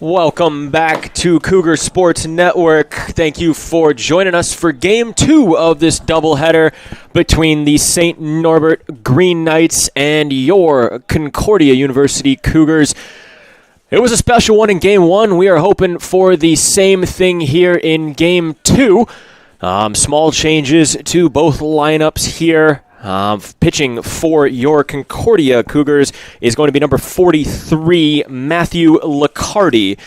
Welcome back to Cougar Sports Network. Thank you for joining us for Game 2 of this doubleheader between the St. Norbert Green Knights and your Concordia University Cougars. It was a special one in Game 1. We are hoping for the same thing here in Game 2. Small changes to both lineups here. Pitching for your Concordia Cougars is going to be number 43, Matthew Liccardi.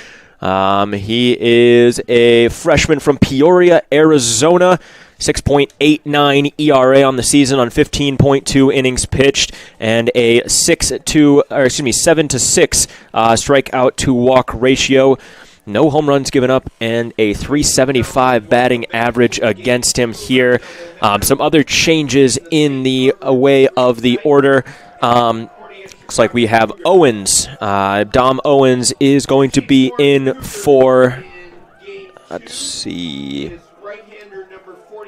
He is a freshman from Peoria, Arizona. 6.89 ERA on the season on 15.2 innings pitched and a 7-to-6 strikeout to walk ratio. No home runs given up and a .375 batting average against him here. Some other changes in the way of the order. Looks like we have Owens. Dom Owens is going to be in for,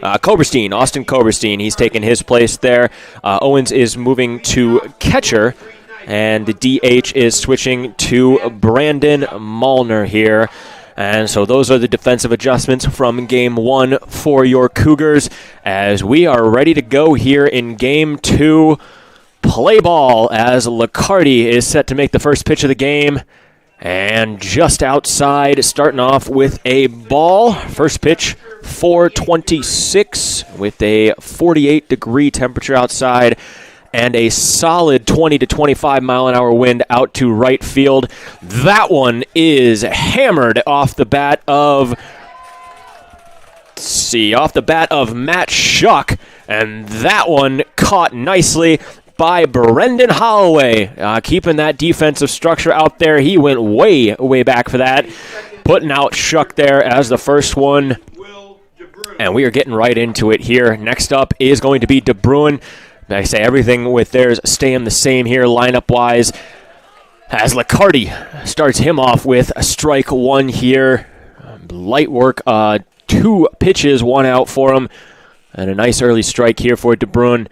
Koberstein, Austin Koberstein. He's taking his place there. Owens is moving to catcher. And the DH is switching to Brandon Malner here. And so those are the defensive adjustments from Game 1 for your Cougars as we are ready to go here in Game 2. Play ball as Liccardi is set to make the first pitch of the game. And just outside, starting off with a ball. First pitch, 426 with a 48-degree temperature outside. And a solid 20 to 25 mile an hour wind out to right field. That one is hammered off the bat of Matt Schuck, and that one caught nicely by Brendan Holloway, keeping that defensive structure out there. He went way back for that, putting out Schuck there as the first one. And we are getting right into it here. Next up is going to be De Bruin. I say everything with theirs staying the same here lineup-wise as Liccardi starts him off with a strike one here. Light work, 2 pitches, 1 out for him, and a nice early strike here for De Bruin.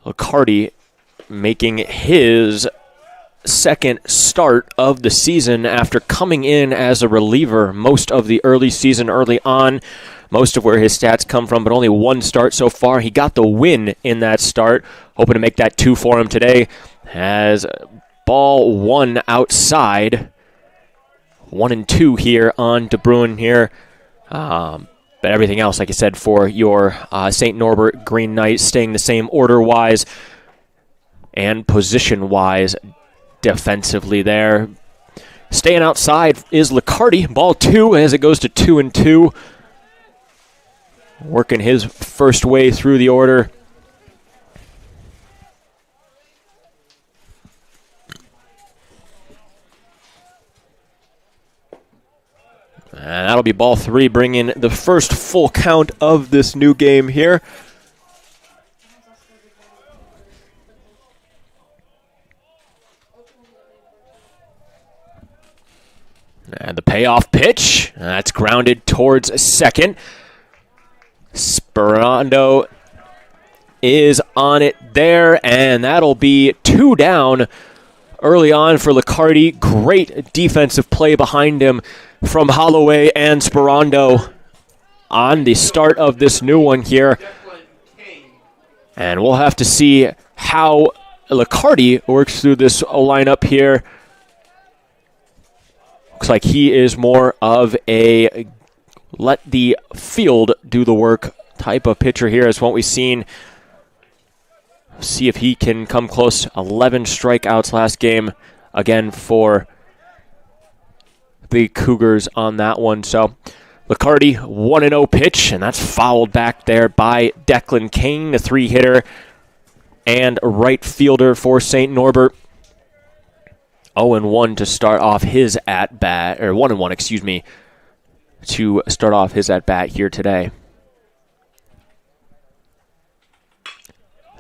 Liccardi making his second start of the season after coming in as a reliever most of the early season early on. Most of where his stats come from, but only 1 start so far. He got the win in that start. Hoping to make that 2 for him today. Has ball 1 outside. 1-2 here on De Bruin here. But everything else, like I said, for your St. Norbert Green Knights staying the same order-wise and position-wise defensively there. Staying outside is Liccardi. Ball 2 as it goes to 2-2. Working his first way through the order. And that'll be ball 3, bringing the first full count of this new game here. And the payoff pitch. That's grounded towards second. Sperando is on it there, and that'll be 2 down early on for Liccardi. Great defensive play behind him from Holloway and Sperando on the start of this new one here. And we'll have to see how Liccardi works through this lineup here. Looks like he is more of a let the field do the work type of pitcher here is what we've seen. See if he can come close. 11 strikeouts last game, again, for the Cougars on that one. So Liccardi, 1-0 pitch, and that's fouled back there by Declan Kane, the 3-hitter and right fielder for St. Norbert. 0-1 to start off his at-bat, or 1-1, excuse me, to start off his at-bat here today.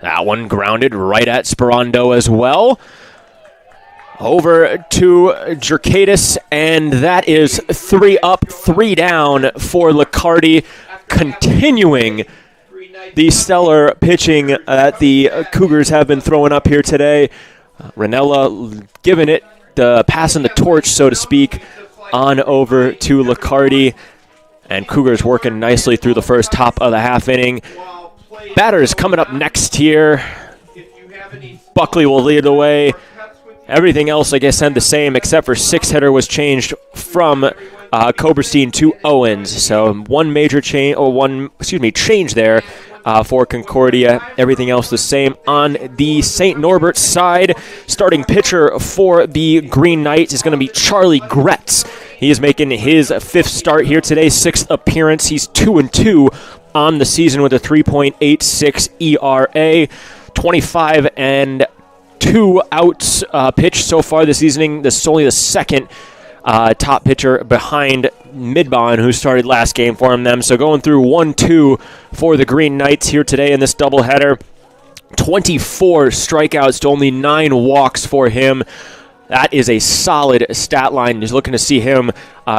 That one grounded right at Sperando as well. Over to Jerkadis, and that is 3 up, 3 down for Liccardi, continuing the stellar pitching that the Cougars have been throwing up here today. Ranella giving it passing the torch, so to speak, on over to Liccardi. And Cougars working nicely through the first top of the half inning. Batters coming up next here. Buckley will lead the way. Everything else, I guess, stayed the same, except for six-hitter was changed from Koberstein to Owens. So one major change, change there for Concordia. Everything else the same on the St. Norbert side. Starting pitcher for the Green Knights is going to be Charlie Gretz. He is making his fifth start here today, sixth appearance. He's 2-2 on the season with a 3.86 ERA, 25 and 2 outs pitched so far this evening. This is only the second top pitcher behind Midbon, who started last game for them. So going through 1-2 for the Green Knights here today in this doubleheader. 24 strikeouts to only 9 walks for him. That is a solid stat line. He's looking to see him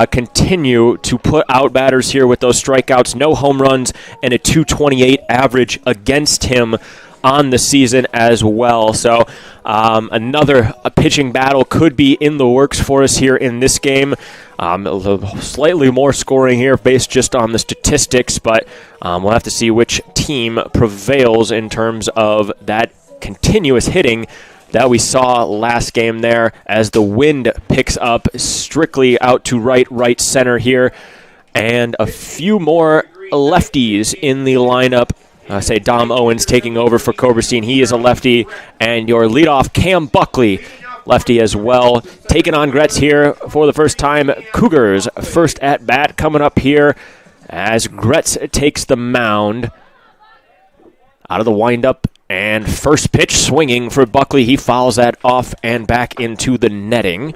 continue to put out batters here with those strikeouts. No home runs and a .228 average against him on the season as well. So another pitching battle could be in the works for us here in this game. Slightly more scoring here based just on the statistics, but we'll have to see which team prevails in terms of that continuous hitting that we saw last game there, as the wind picks up strictly out to right center here. And a few more lefties in the lineup. Say Dom Owens taking over for Koberstein. He is a lefty. And your leadoff, Cam Buckley, lefty as well. Taking on Gretz here for the first time. Cougars first at bat coming up here as Gretz takes the mound. Out of the windup. And first pitch swinging for Buckley. He fouls that off and back into the netting.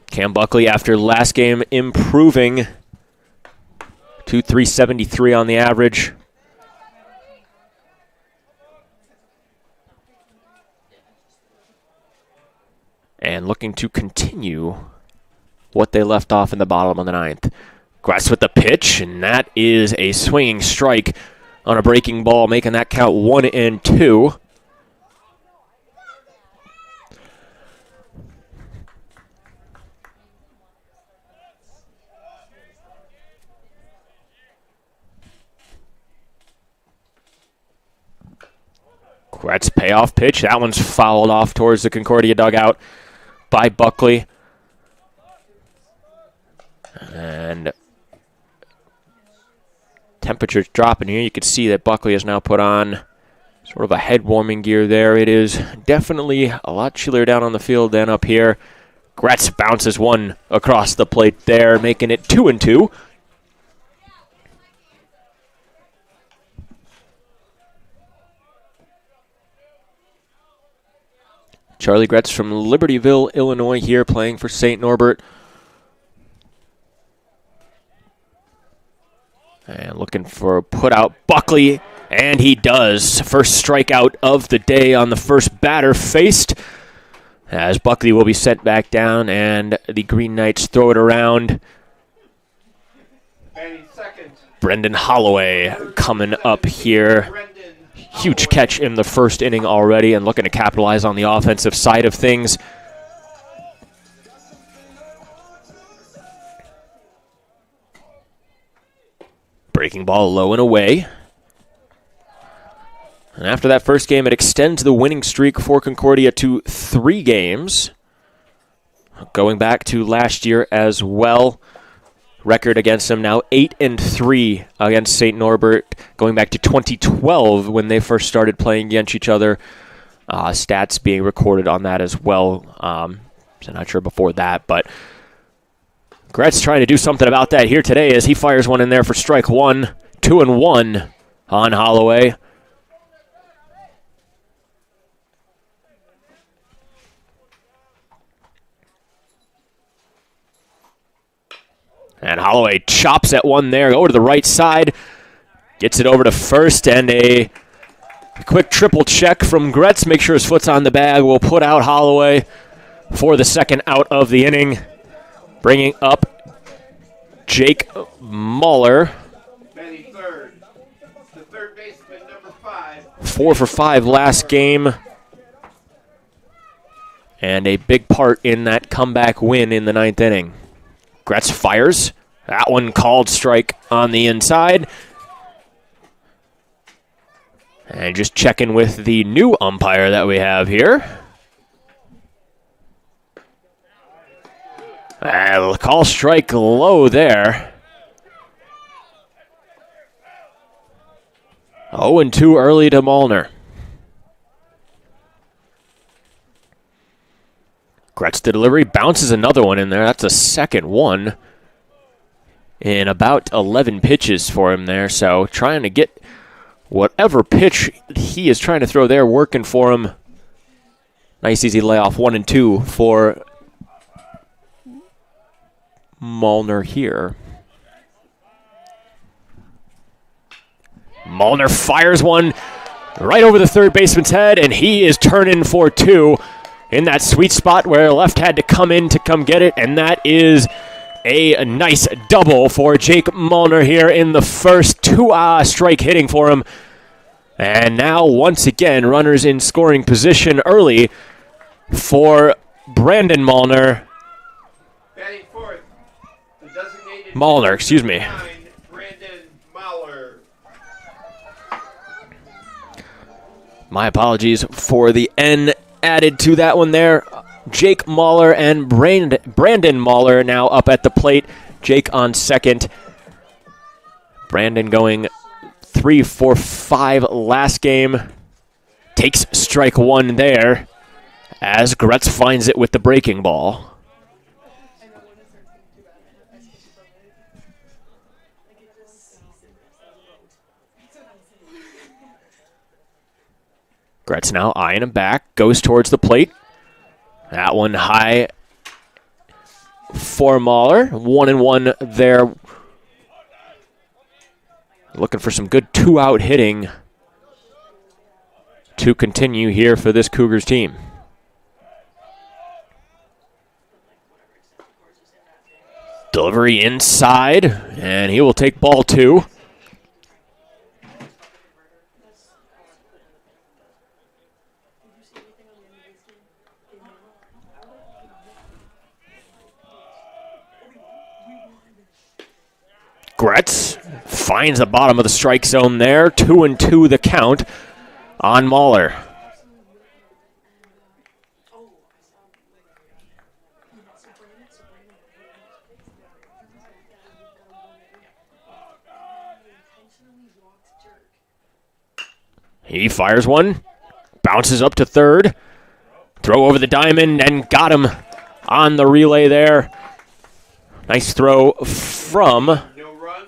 Cam Buckley, after last game, improving to .373 on the average. And looking to continue what they left off in the bottom of the ninth. Gretz with the pitch, and that is a swinging strike on a breaking ball, making that count 1-2. Gretz payoff pitch. That one's fouled off towards the Concordia dugout by Buckley. And temperature's dropping here. You can see that Buckley has now put on sort of a head warming gear there. It is definitely a lot chillier down on the field than up here. Gretz bounces one across the plate there, making it 2-2. Charlie Gretz from Libertyville, Illinois here, playing for St. Norbert. And looking for a put out Buckley, and he does. First strikeout of the day on the first batter faced, as Buckley will be sent back down, and the Green Knights throw it around. Brendan Holloway coming up here. Huge catch in the first inning already, and looking to capitalize on the offensive side of things. Breaking ball low and away. And after that first game, it extends the winning streak for Concordia to 3 games. Going back to last year as well. Record against them now 8-3 against St. Norbert. Going back to 2012 when they first started playing against each other. Stats being recorded on that as well. So not sure before that, but Gretz trying to do something about that here today as he fires one in there for strike one. 2-1 on Holloway. And Holloway chops at one there, over to the right side. Gets it over to first, and a quick triple check from Gretz. Make sure his foot's on the bag. Will put out Holloway for the second out of the inning. Bringing up Jake Muller. to third baseman number 5. 4 for 5 last game. And a big part in that comeback win in the 9th inning. Gretz fires. That one called strike on the inside. And just checking with the new umpire that we have here. Call strike low there. 0-2 early to Molnar. Gretz the delivery, bounces another one in there. That's a second one in about 11 pitches for him there. So trying to get whatever pitch he is trying to throw there working for him. Nice easy layoff, 1-2 for Molnar here. Molnar fires one right over the third baseman's head, and he is turning for 2 in that sweet spot where left had to come in to come get it, and that is a nice double for Jake Molnar here in the first. 2 strike hitting for him. And now, once again, runners in scoring position early for Brandon Molnar. Batting fourth, the designated Molnar, excuse me. Brandon Molnar. My apologies for the N added to that one there. Jake Molnar and Brandon Molnar now up at the plate. Jake on second. Brandon going 3 for 5 last game. Takes strike 1 there as Gretz finds it with the breaking ball. Gretz now eyeing him back, goes towards the plate. That one high for Molnar. 1-1 there. Looking for some good 2-out hitting to continue here for this Cougars team. Delivery inside, and he will take ball 2. Gretz finds the bottom of the strike zone there. 2-2 the count on Molnar. He fires one, bounces up to third, throw over the diamond, and got him on the relay there. Nice throw from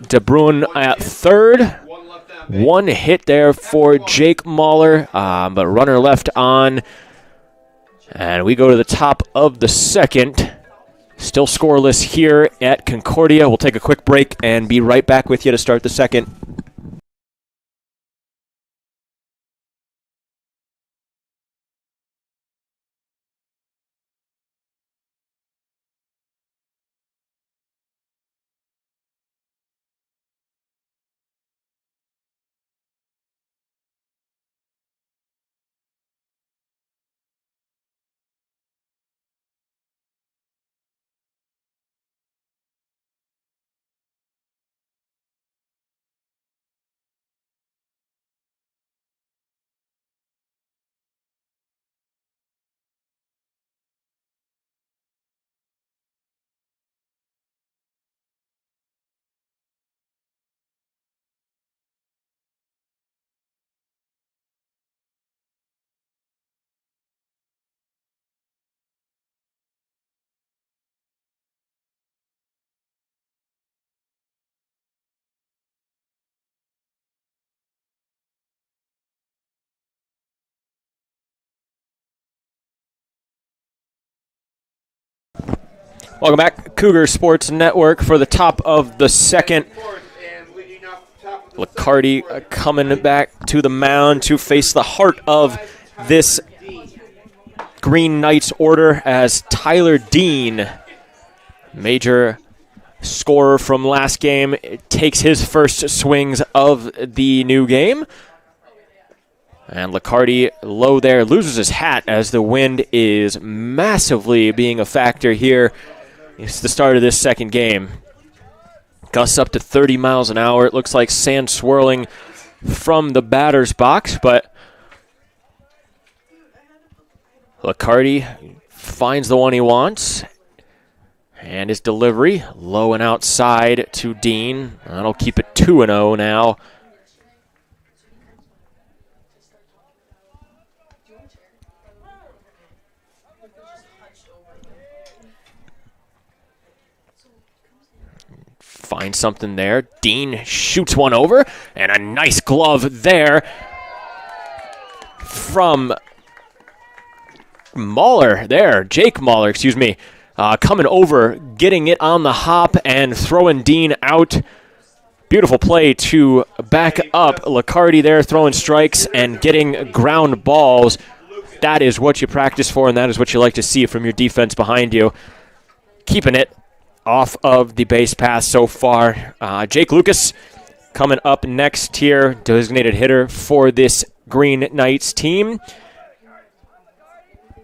De Bruin at third. 1 hit there for Jake Molnar, but runner left on. And we go to the top of the second. Still scoreless here at Concordia. We'll take a quick break and be right back with you to start the second. Welcome back, Cougar Sports Network for the top of the second. Licardi coming back to the mound to face the heart of this Green Knights order as Tyler Dean, major scorer from last game, takes his first swings of the new game. And Liccardi low there, loses his hat as the wind is massively being a factor here. It's the start of this second game. Gusts up to 30 miles an hour. It looks like sand swirling from the batter's box, but Liccardi finds the one he wants. And his delivery low and outside to Dean. That'll keep it 2-0 now. Finds something there. Dean shoots one over, and a nice glove there from Mahler there. Jake Mahler, excuse me, coming over, getting it on the hop and throwing Dean out. Beautiful play to back up Liccardi there, throwing strikes and getting ground balls. That is what you practice for, and that is what you like to see from your defense behind you. Keeping it off of the base pass so far. Jake Lucas coming up next here, designated hitter for this Green Knights team.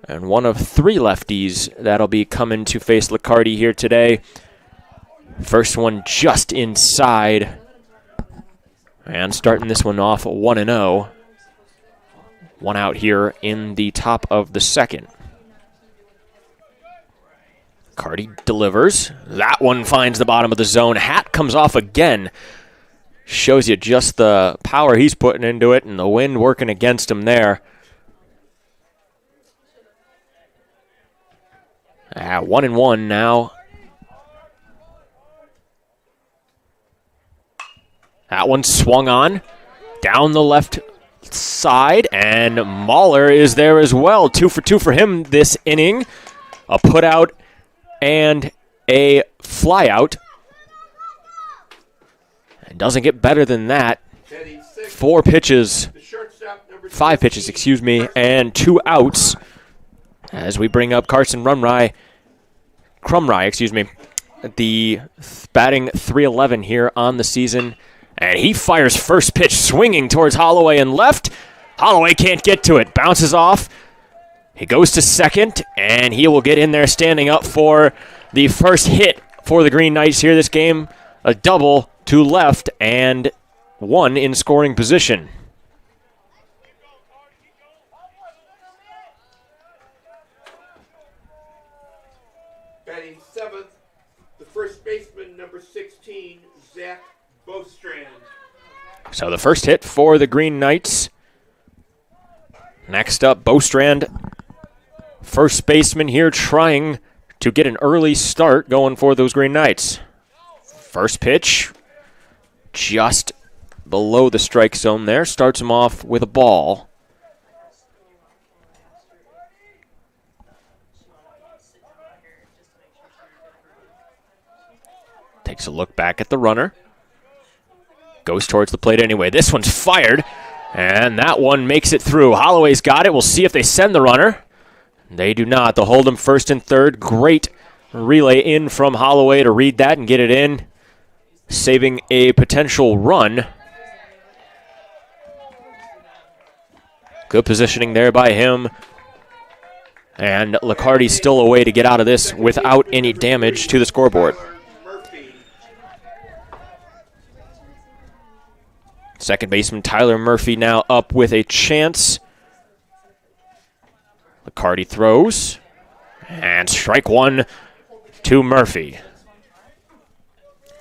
And one of three lefties that'll be coming to face Liccardi here today. First one just inside. And starting this one off 1-0. One out here in the top of the second. Cardi delivers. That one finds the bottom of the zone. Hat comes off again. Shows you just the power he's putting into it and the wind working against him there. 1-1 now. That one swung on. Down the left side. And Mahler is there as well. 2 for 2 for him this inning. A put out and a flyout. It doesn't get better than that. 5 pitches, excuse me, and 2 outs as we bring up Carson Crumry, the batting .311 here on the season. And he fires first pitch, swinging towards Holloway and left. Holloway can't get to it, bounces off. He goes to second, and he will get in there standing up for the first hit for the Green Knights here this game. A double to left and one in scoring position. Batting 7th, the first baseman, number 16, Zach Bostrand. So the first hit for the Green Knights. Next up, Bostrand, first baseman here, trying to get an early start going for those Green Knights. First pitch, just below the strike zone there, starts him off with a ball. Takes a look back at the runner. Goes towards the plate anyway. This one's fired, and that one makes it through. Holloway's got it. We'll see if they send the runner. They do not. They'll hold him first and third. Great relay in from Holloway to read that and get it in, saving a potential run. Good positioning there by him. And Liccardi's still a way to get out of this without any damage to the scoreboard. Second baseman Tyler Murphy now up with a chance. Liccardi throws. And strike one to Murphy.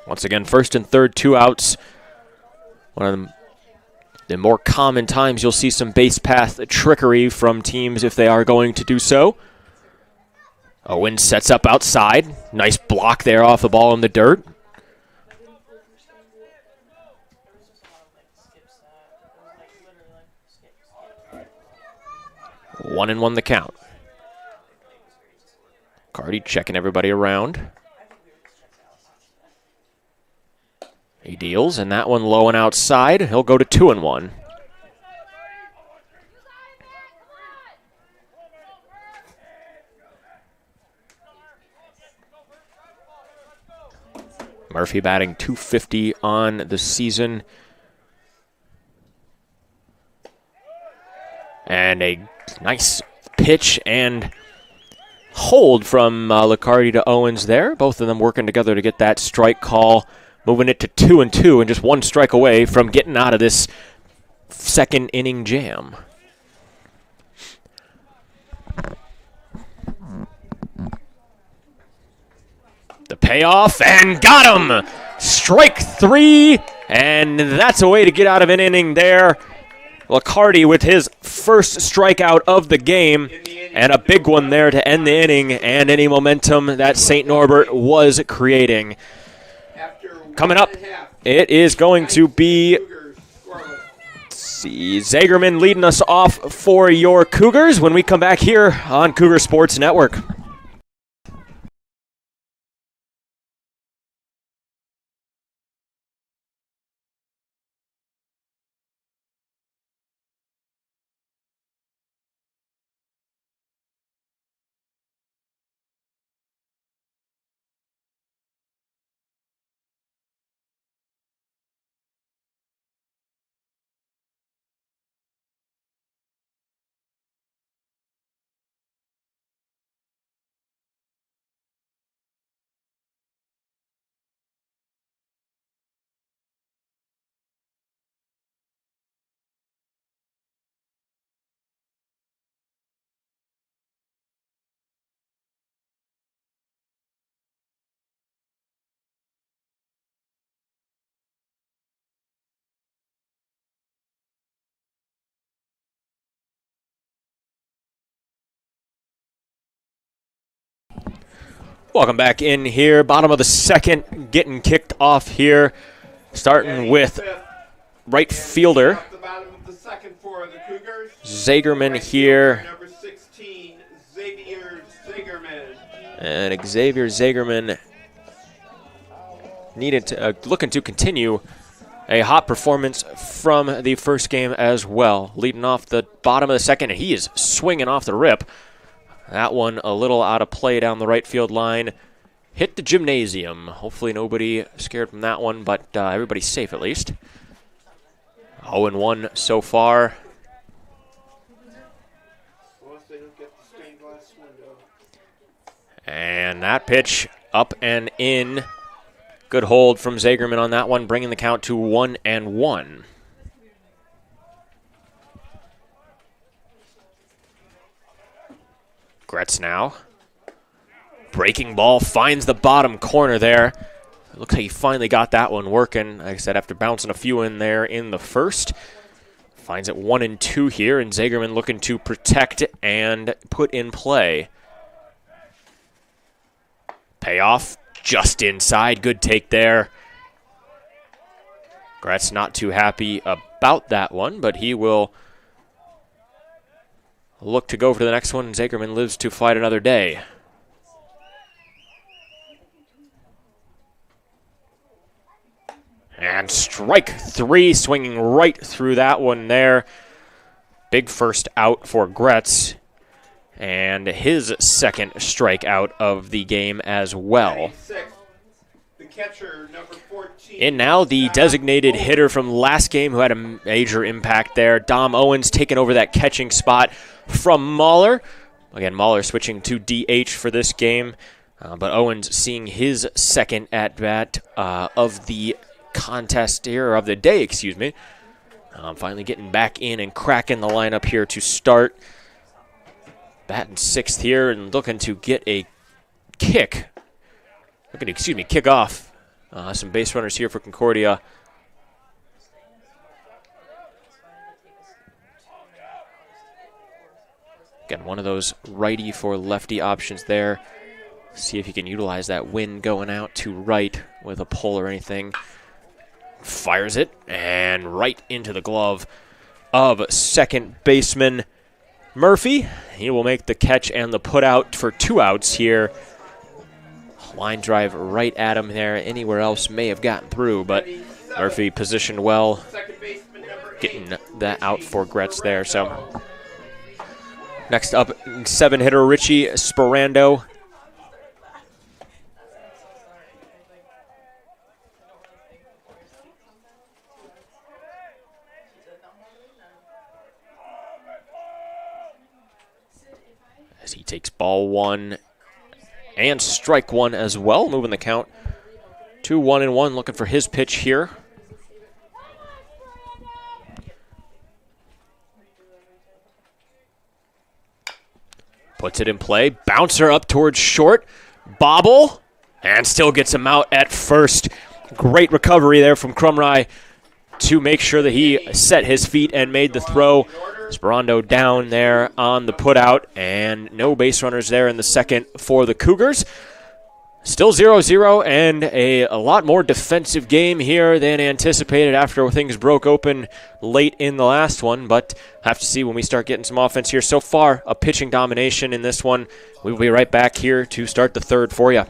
Once again, first and third, 2 outs. One of the more common times you'll see some base path trickery from teams if they are going to do so. Owen sets up outside. Nice block there off the ball in the dirt. 1-1 the count. Cardi checking everybody around. He deals, and that one low and outside. He'll go to 2-1. Murphy batting .250 on the season. And a nice pitch and hold from Liccardi to Owens there. Both of them working together to get that strike call, moving it to 2-2 and just one strike away from getting out of this second inning jam. The payoff, and got him! Strike 3, and that's a way to get out of an inning there. Liccardi with his first strikeout of the game, and a big one there to end the inning and any momentum that St. Norbert was creating. Coming up, it is going to be Zagerman leading us off for your Cougars when we come back here on Cougar Sports Network. Welcome back in here. Bottom of the second, getting kicked off here. Starting with right fielder Zagerman here. Number 16, Xavier Zagerman. And Xavier Zagerman needed to looking to continue a hot performance from the first game as well. Leading off the bottom of the second, and he is swinging off the rip. That one a little out of play down the right field line. Hit the gymnasium. Hopefully nobody scared from that one, but everybody's safe at least. 0-1 so far. And that pitch up and in. Good hold from Zagerman on that one, bringing the count to 1-1. Gretz now. Breaking ball finds the bottom corner there. It looks like he finally got that one working. Like I said, after bouncing a few in there in the first. Finds it 1-2 here, and Zagerman looking to protect and put in play. Payoff just inside. Good take there. Gretz not too happy about that one, but he will look to go for the next one. Zagerman lives to fight another day. And strike 3, swinging right through that one there. Big first out for Gretz. And his second strikeout of the game as well. The catcher, number 14. And now the designated hitter from last game who had a major impact there. Dom Owens taking over that catching spot from Mahler. Again, Mahler switching to DH for this game. But Owens seeing his second at-bat of the contest here, or of the day, excuse me. Finally getting back in and cracking the lineup here to start. Batting sixth here and looking to get a kick. Kick off. Some base runners here for Concordia. Again, one of those righty for lefty options there. See if you can utilize that wind going out to right with a pull or anything. Fires it, and right into the glove of second baseman Murphy. He will make the catch and the put out for 2 outs here. Line drive right at him there. Anywhere else may have gotten through, but Murphy positioned well, getting that out for Gretz there. So next up, 7-hitter Richie Sperando. as he takes ball one and strike one as well, moving the count to 1-1, looking for his pitch here. Puts it in play, bouncer up towards short, bobble, and still gets him out at first. Great recovery there from Crumry to make sure that he set his feet and made the throw. Sperando down there on the putout, and no base runners there in the second for the Cougars. Still 0-0, and a lot more defensive game here than anticipated after things broke open late in the last one, but have to see when we start getting some offense here. So far, a pitching domination in this one. We will be right back here to start the third for you.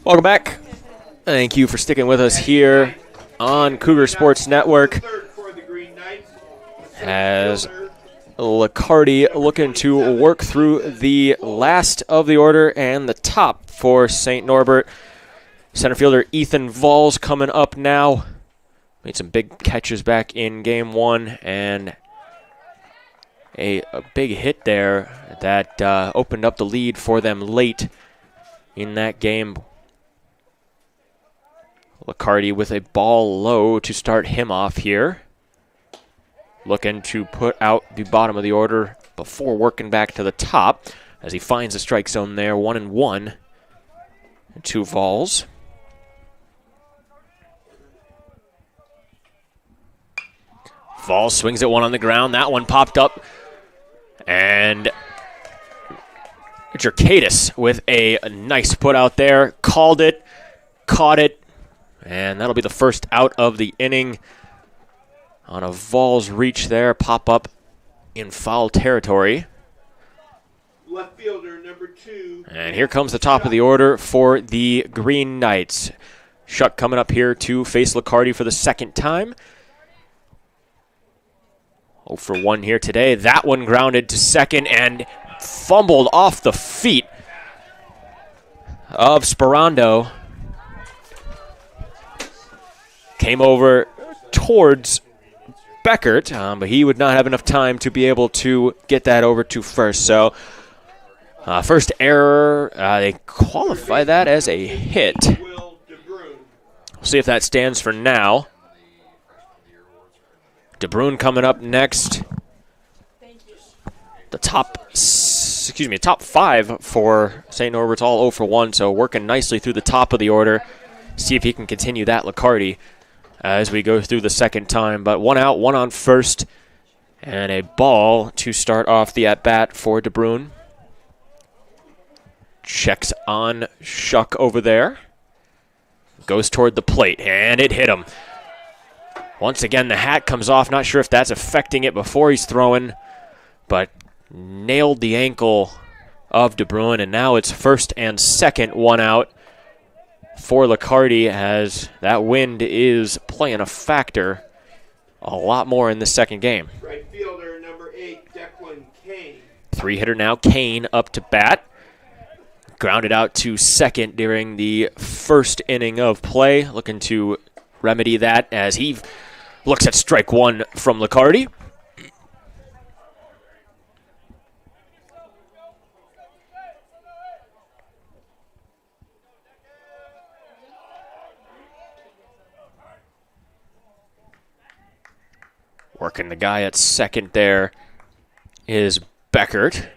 Welcome back. Thank you for sticking with us here on Cougar Sports Network. As Licardi looking to work through the last of the order and the top for St. Norbert. Center fielder Ethan Valls coming up now. Made some big catches back in game one, and a big hit there that opened up the lead for them late in that game. Licardi with a ball low to start him off here. Looking to put out the bottom of the order before working back to the top as he finds the strike zone there. 1-1 to Valls. Valls swings at one on the ground. That one popped up. And Jerkadis with a nice put out there. Called it, caught it, and that'll be the first out of the inning. On a Valls reach there, pop up in foul territory. Left fielder number 2. And here comes the top of the order for the Green Knights. Shuck coming up here to face Licardi for the second time. 0 for 1 here today. That one grounded to second and fumbled off the feet of Sperando. Came over towards Beckert, but he would not have enough time to be able to get that over to first. So, first error, they qualify that as a hit. We'll see if that stands for now. DeBrun coming up next. The top 5 for St. Norbert's, all 0 for 1, so working nicely through the top of the order. See if he can continue that, Licardi, as we go through the second time. But one out, one on first, and a ball to start off the at-bat for DeBrun. Checks on Shuck over there. Goes toward the plate, and it hit him. Once again, the hat comes off. Not sure if that's affecting it before he's throwing, but nailed the ankle of DeBrun, and now it's first and second, one out for Licardi, as that wind is playing a factor a lot more in the second game. Right fielder number 8, Declan Kane. 3-hitter now, Kane up to bat. Grounded out to second during the first inning of play. Looking to remedy that as he looks at strike one from Licardi. Working the guy at second there is Beckert.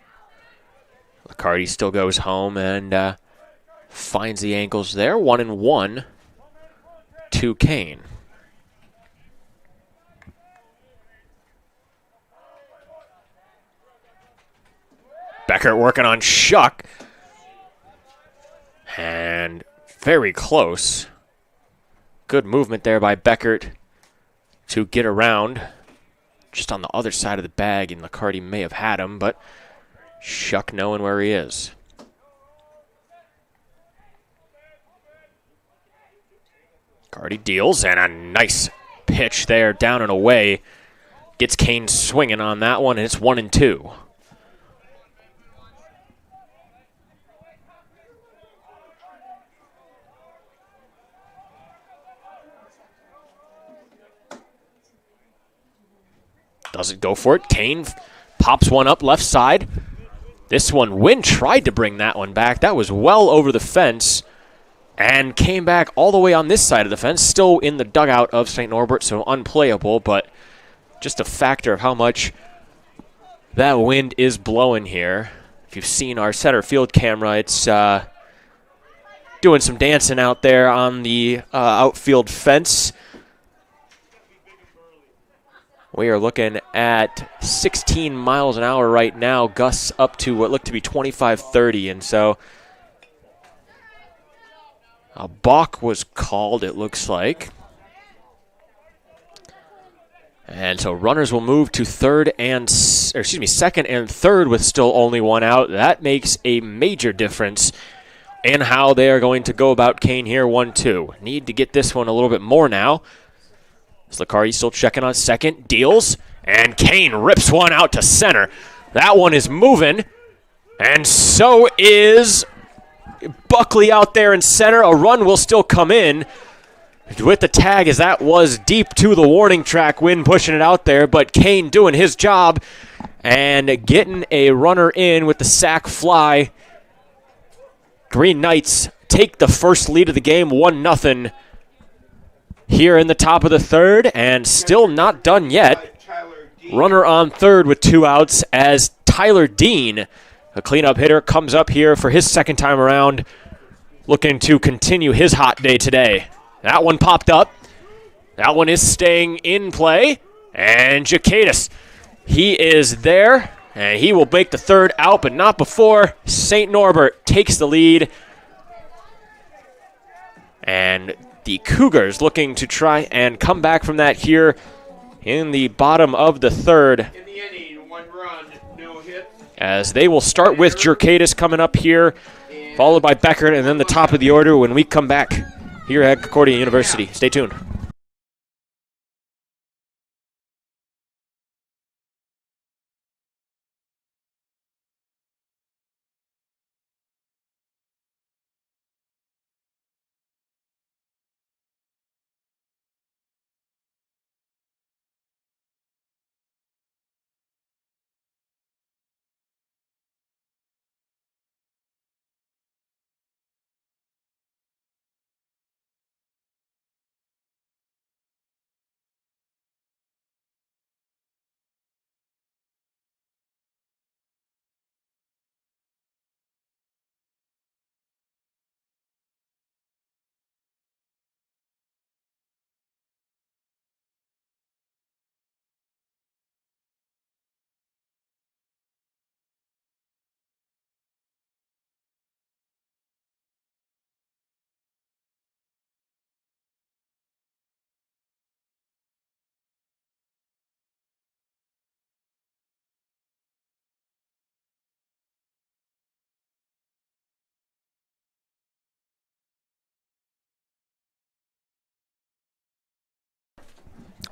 McCarty still goes home and finds the ankles there. 1-1 to Kane. Beckert working on Shuck. And very close. Good movement there by Beckert to get around. Just on the other side of the bag, and McCarty may have had him, but Shuck knowing where he is. McCarty deals, and a nice pitch there, down and away. Gets Kane swinging on that one, and it's 1-2. Doesn't go for it. Kane pops one up left side. This one, Wynn tried to bring that one back. That was well over the fence and came back all the way on this side of the fence, still in the dugout of St. Norbert, so unplayable, but just a factor of how much that wind is blowing here. If you've seen our center field camera, it's doing some dancing out there on the outfield fence. We are looking at 16 miles an hour right now, gusts up to what look to be 25-30, and so a balk was called, it looks like. And so runners will move to second and third with still only one out. That makes a major difference in how they are going to go about Kane here. 1-2. Need to get this one a little bit more now. Slicari still checking on second, deals, and Kane rips one out to center. That one is moving, and so is Buckley out there in center. A run will still come in with the tag, as that was deep to the warning track. Wynn pushing it out there, but Kane doing his job and getting a runner in with the sac fly. Green Knights take the first lead of the game, 1-0. Here in the top of the third, and still not done yet. Runner on third with 2 outs as Tyler Dean, a cleanup hitter, comes up here for his second time around, looking to continue his hot day today. That one popped up. That one is staying in play. And Jacadis, he is there, and he will make the third out, but not before St. Norbert takes the lead. And the Cougars looking to try and come back from that here in the bottom of the third. In the inning, 1 run, no hit. As they will start with Jurkadis coming up here, followed by Beckert, and then the top of the order when we come back here at Concordia University. Stay tuned.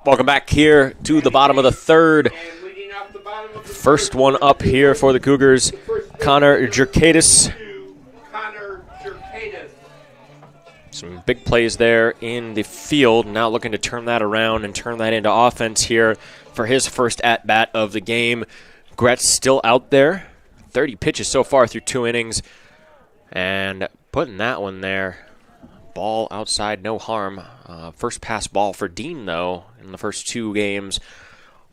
Welcome back here to the bottom of the third. First one up here for the Cougars, Connor Jurkadis. Some big plays there in the field. Now looking to turn that around and turn that into offense here for his first at-bat of the game. Gretz still out there. 30 pitches so far through 2 innings. And putting that one there. Ball outside, no harm. First pass ball for Dean, though, in the first 2 games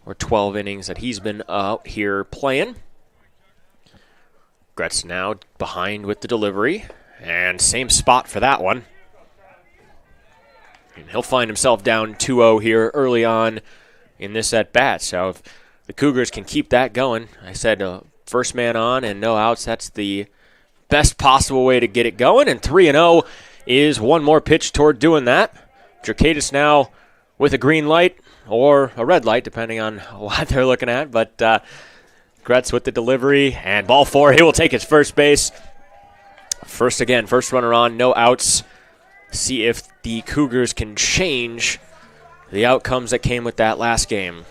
or 12 innings that he's been out here playing. Gretz now behind with the delivery, and same spot for that one. And he'll find himself down 2-0 here early on in this at-bat. So if the Cougars can keep that going, I said first man on and no outs, that's the best possible way to get it going. And 3-0 is one more pitch toward doing that. Jerkaitis now with a green light or a red light, depending on what they're looking at. But Gretz with the delivery, and ball 4. He will take his first base. First runner on, no outs. See if the Cougars can change the outcomes that came with that last game.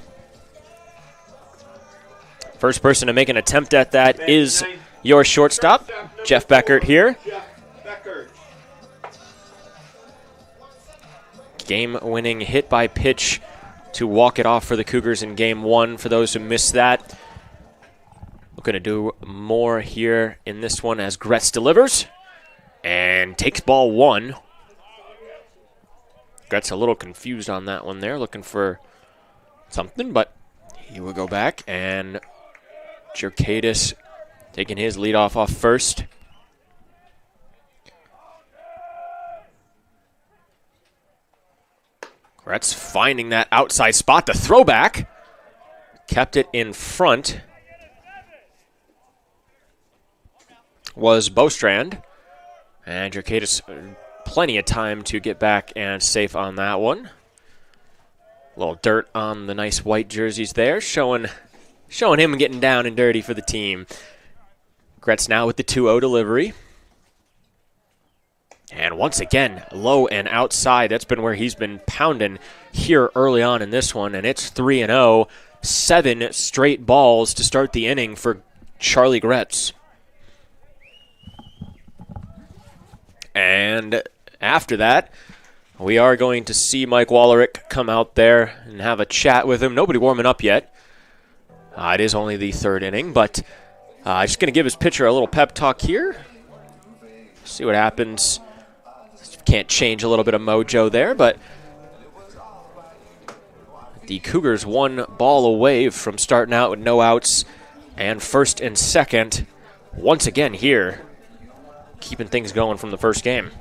First person to make an attempt at that is your shortstop, Jeff Beckert here. Game-winning hit by pitch to walk it off for the Cougars in Game 1, for those who missed that. We're going to do more here in this one as Gretz delivers and takes ball 1. Gretz a little confused on that one there, looking for something, but he will go back, and Jerkaitis taking his leadoff off first. Gretz finding that outside spot, the throwback. Kept it in front. Was Bostrand. And Jerkaitis plenty of time to get back and safe on that one. A little dirt on the nice white jerseys there, showing him getting down and dirty for the team. Gretz now with the 2-0 delivery. And once again, low and outside. That's been where he's been pounding here early on in this one. And it's 3-0. 7 straight balls to start the inning for Charlie Gretz. And after that, we are going to see Mike Wallerick come out there and have a chat with him. Nobody warming up yet. It is only the 3rd inning, but just going to give his pitcher a little pep talk here. See what happens. Can't change a little bit of mojo there, but the Cougars 1 ball away from starting out with no outs and first and second once again here, keeping things going from the first game.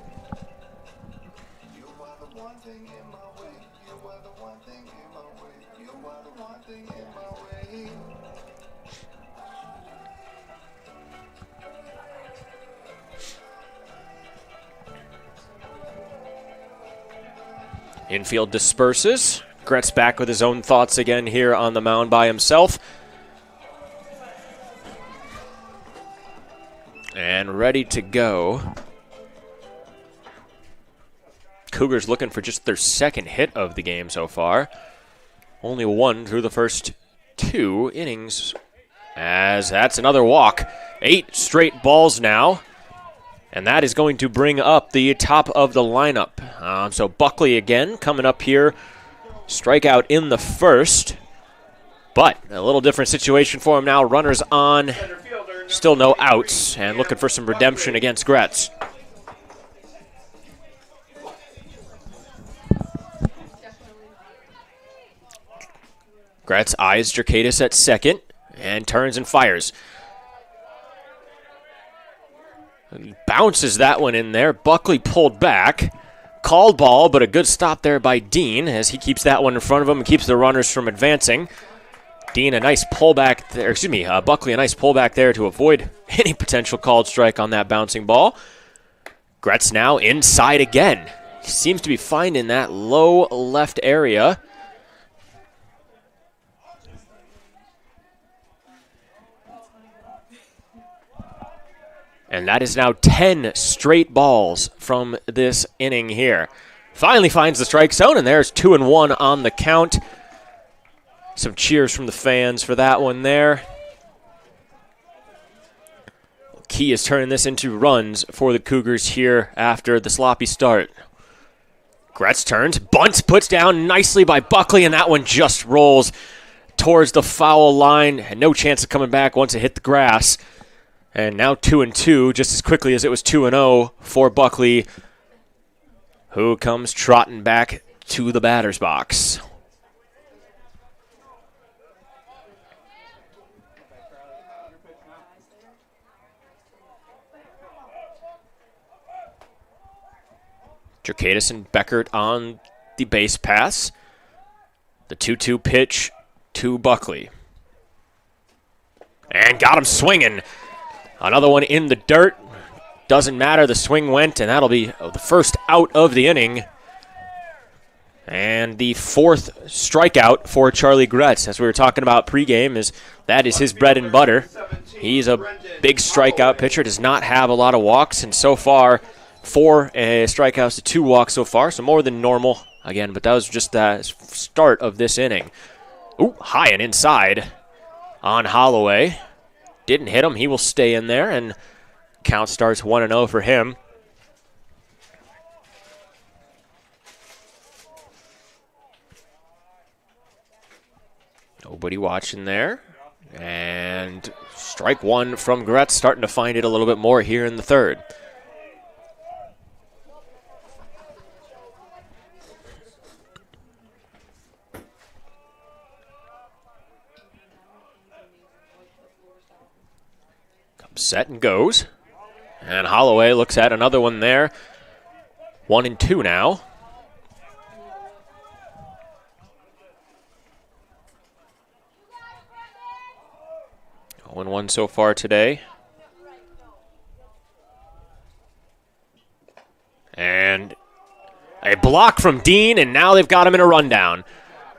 Infield disperses. Gretz back with his own thoughts again here on the mound by himself. And ready to go. Cougars looking for just their 2nd hit of the game so far. Only 1 through the first 2 innings. As that's another walk. 8 straight balls now. And that is going to bring up the top of the lineup. So Buckley again coming up here. Strikeout in the first. But a little different situation for him now. Runners on. Still no outs. And looking for some redemption against Gretz. Gretz eyes Jerkaitis at second. And turns and fires. Bounces that one in there. Buckley pulled back. Called ball, but a good stop there by Dean as he keeps that one in front of him and keeps the runners from advancing. Dean a nice pullback there. Buckley a nice pullback there to avoid any potential called strike on that bouncing ball. Gretz now inside again. He seems to be finding that low left area. And that is now 10 straight balls from this inning here. Finally finds the strike zone, and there's 2-1 on the count. Some cheers from the fans for that one there. Key is turning this into runs for the Cougars here after the sloppy start. Gretz turns, bunts, puts down nicely by Buckley, and that one just rolls towards the foul line. And no chance of coming back once it hit the grass. And now 2-2, just as quickly as it was 2-0 for Buckley, who comes trotting back to the batter's box. Jerkadis and Beckert on the base pass. The 2-2 pitch to Buckley. And got him swinging. Another one in the dirt. Doesn't matter, the swing went, and that'll be the first out of the inning. And the fourth strikeout for Charlie Gretz, as we were talking about pregame, that is his bread and butter. He's a big strikeout pitcher, does not have a lot of walks, and so far, 4 strikeouts to 2 walks so far, so more than normal. Again, but that was just the start of this inning. Ooh, high and inside on Holloway. Didn't hit him, he will stay in there, and count starts 1-0 for him. Nobody watching there. And strike one from Gretz, starting to find it a little bit more here in the third. Comes set and goes. And Holloway looks at another one there. 1-2 now. 0-1 so far today. And a block from Dean, and now they've got him in a rundown.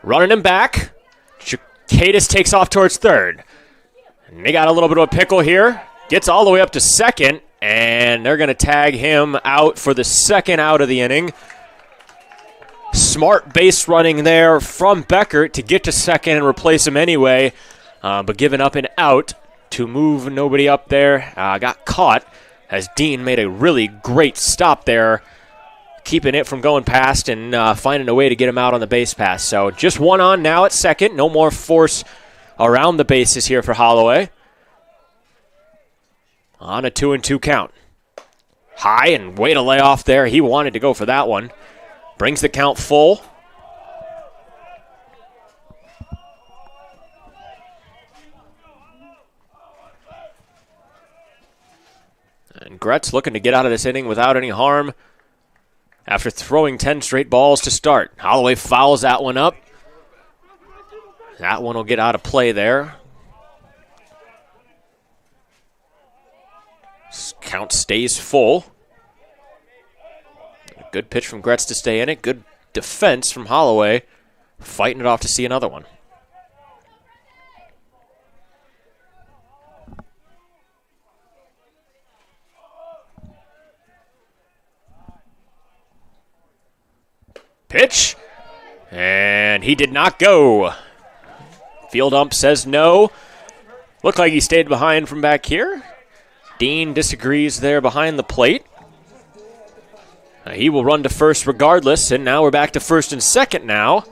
Running him back. Jerkadis takes off towards third. And they got a little bit of a pickle here. Gets all the way up to second, and they're going to tag him out for the second out of the inning. Smart base running there from Beckert to get to second and replace him anyway. But giving up an out to move nobody up there. Got caught as Dean made a really great stop there, keeping it from going past and finding a way to get him out on the base pass. So just one on now at second. No more force around the bases here for Holloway. On a 2-2 count. High and way to lay off there. He wanted to go for that one. Brings the count full. And Gretz looking to get out of this inning without any harm after throwing 10 straight balls to start. Holloway fouls that one up. That one will get out of play there. Count stays full. Good pitch from Gretz to stay in it. Good defense from Holloway. Fighting it off to see another one. Pitch. And he did not go. Field ump says no. Looked like he stayed behind from back here. Dean disagrees there behind the plate. He will run to first regardless, and now we're back to first and second now.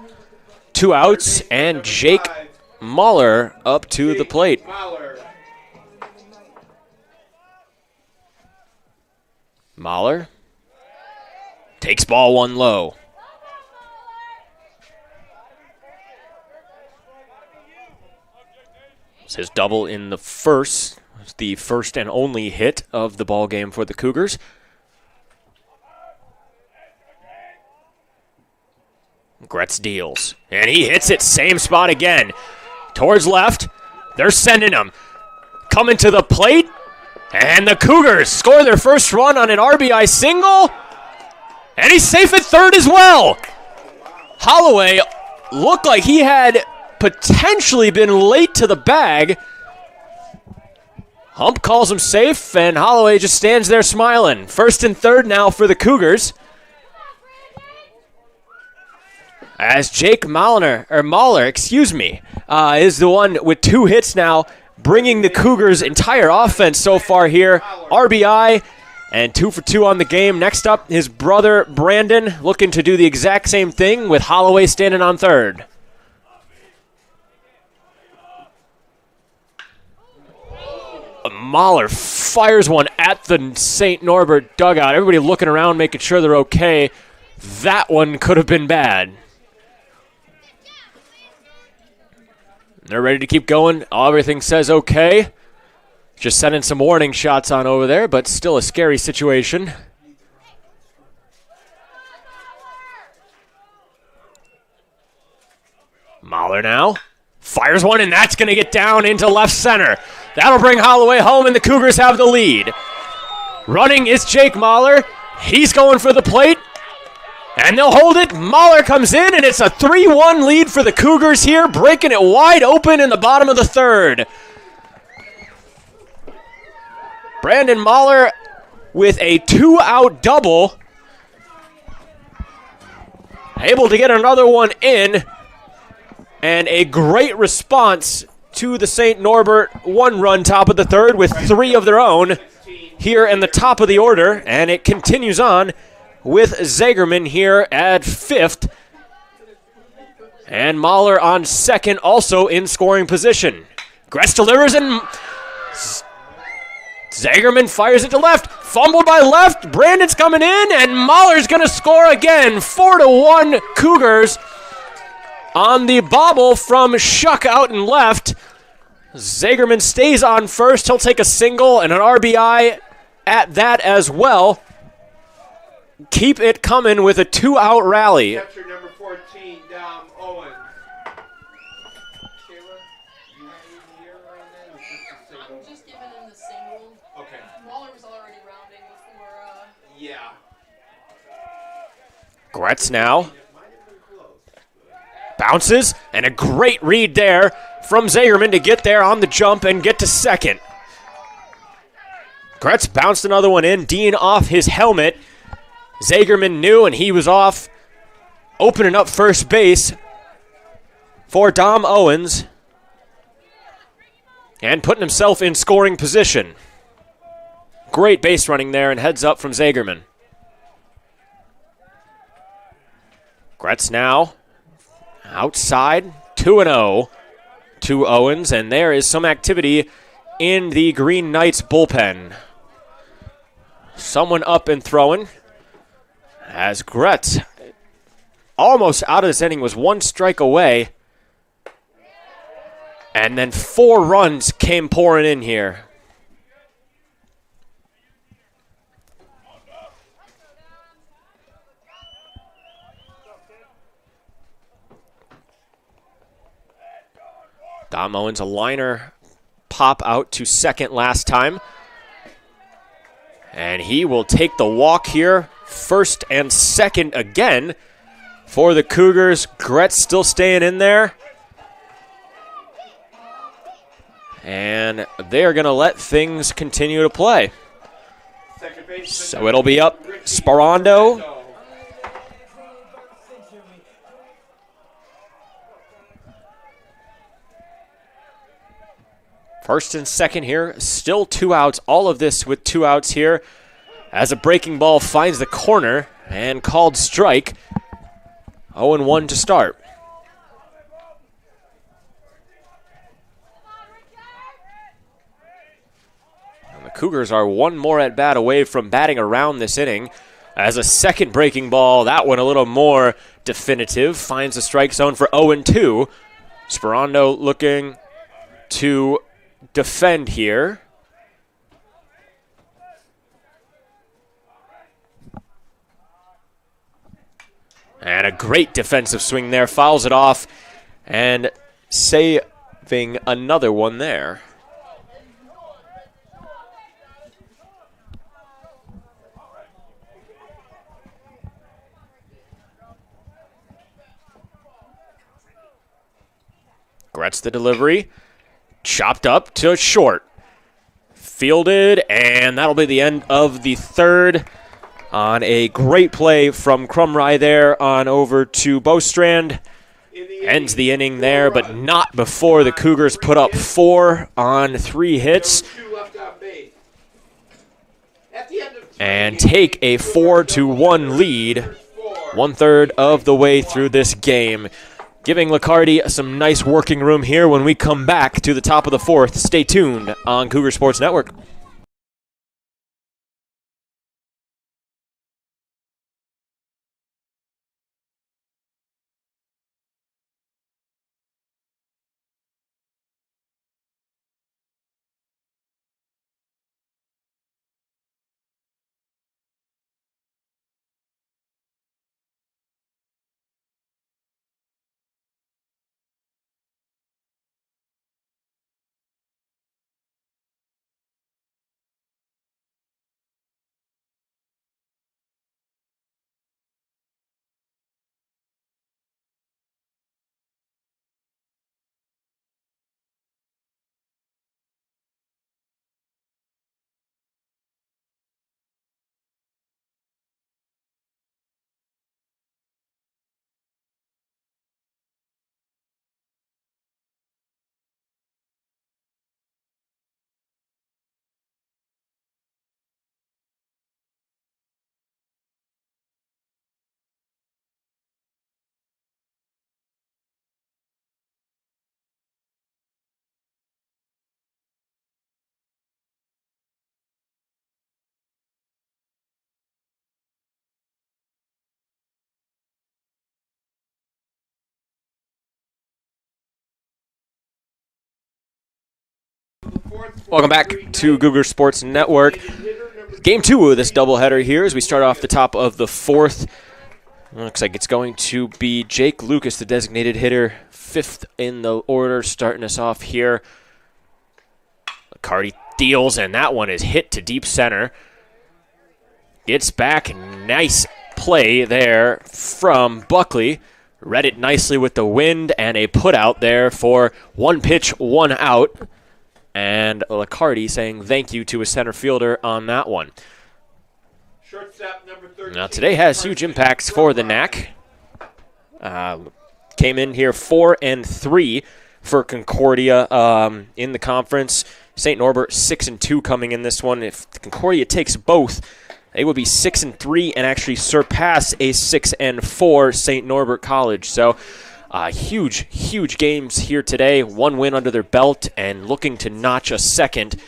2 outs, and Jake Mahler up to the plate. Mahler takes ball 1 low. It's his double in the first. It's the first and only hit of the ball game for the Cougars. Gretz deals, and he hits it same spot again. Towards left, they're sending him. Coming to the plate, and the Cougars score their first run on an RBI single, and he's safe at third as well. Holloway looked like he had potentially been late to the bag. Hump calls him safe, and Holloway just stands there smiling. First and third now for the Cougars. As Jake Mahler, is the one with 2 hits now, bringing the Cougars' entire offense so far here. RBI and 2 for 2 on the game. Next up, his brother Brandon looking to do the exact same thing with Holloway standing on third. Mahler fires one at the St. Norbert dugout. Everybody looking around, making sure they're okay. That one could have been bad. They're ready to keep going. Everything says okay. Just sending some warning shots on over there, but still a scary situation. Mahler now fires one, and that's going to get down into left center. That'll bring Holloway home, and the Cougars have the lead. Running is Jake Mahler. He's going for the plate, and they'll hold it. Mahler comes in, and it's a 3-1 lead for the Cougars here, breaking it wide open in the bottom of the third. Brandon Mahler with a 2-out double, able to get another one in, and a great response to the St. Norbert one-run top of the third with 3 of their own here in the top of the order, and it continues on with Zagerman here at 5th, and Mahler on 2nd, also in scoring position. Gretz delivers, and Zagerman fires it to left, fumbled by left, Brandon's coming in, and Mahler's going to score again. 4-1 Cougars on the bobble from CUC out and left. Zagerman stays on first. He'll take a single and an RBI at that as well. Keep it coming with a 2-out rally. Catcher number 14, Dom Owen. Kayla, you have any year on that? Or just a single? I'm just giving him the single. Okay. Waller was already rounding before. Yeah. Gretz now bounces, and a great read there from Zagerman to get there on the jump and get to second. Gretz bounced another one in, Dean off his helmet. Zagerman knew, and he was off, opening up first base for Dom Owens and putting himself in scoring position. Great base running there, and heads up from Zagerman. Gretz now outside, 2-0 to Owens, and there is some activity in the Green Knights bullpen. Someone up and throwing, as Gretz, almost out of this inning, was 1 strike away, and then 4 runs came pouring in here. Dom Owens, a liner pop out to second last time. And he will take the walk here, first and second again for the Cougars. Gretz still staying in there. And they're going to let things continue to play. So it'll be up Sperando. First and second here, still 2 outs. All of this with 2 outs here as a breaking ball finds the corner and called strike. 0-1 to start. And the Cougars are 1 more at bat away from batting around this inning as a second breaking ball, that one a little more definitive, finds the strike zone for 0-2. Sperando looking to defend here. And a great defensive swing there, fouls it off and saving another one there. Gretz the delivery. Chopped up to short. Fielded, and that'll be the end of the third on a great play from Crumry there on over to Bostrand. Ends the inning there, but not before the Cougars put up 4 on 3 hits and take a 4-1 lead 1/3 of the way through this game. Giving Liccardi some nice working room here when we come back to the top of the 4th. Stay tuned on Cougar Sports Network. Welcome back to Cougars Sports Network. Game 2 of this doubleheader here as we start off the top of the 4th. Looks like it's going to be Jake Lucas, the designated hitter, 5th in the order, starting us off here. Cardi deals, and that one is hit to deep center. Gets back, nice play there from Buckley. Read it nicely with the wind and a put out there for 1 pitch, 1 out. And Licardi saying thank you to his center fielder on that one. Shortstop number 13. Now today has huge impacts for the NAC. Came in here 4-3 for Concordia in the conference. St. Norbert 6-2 coming in this one. If Concordia takes both, they would be 6-3 and actually surpass a 6-4 St. Norbert College. So huge games here today. 1 win under their belt and looking to notch a second.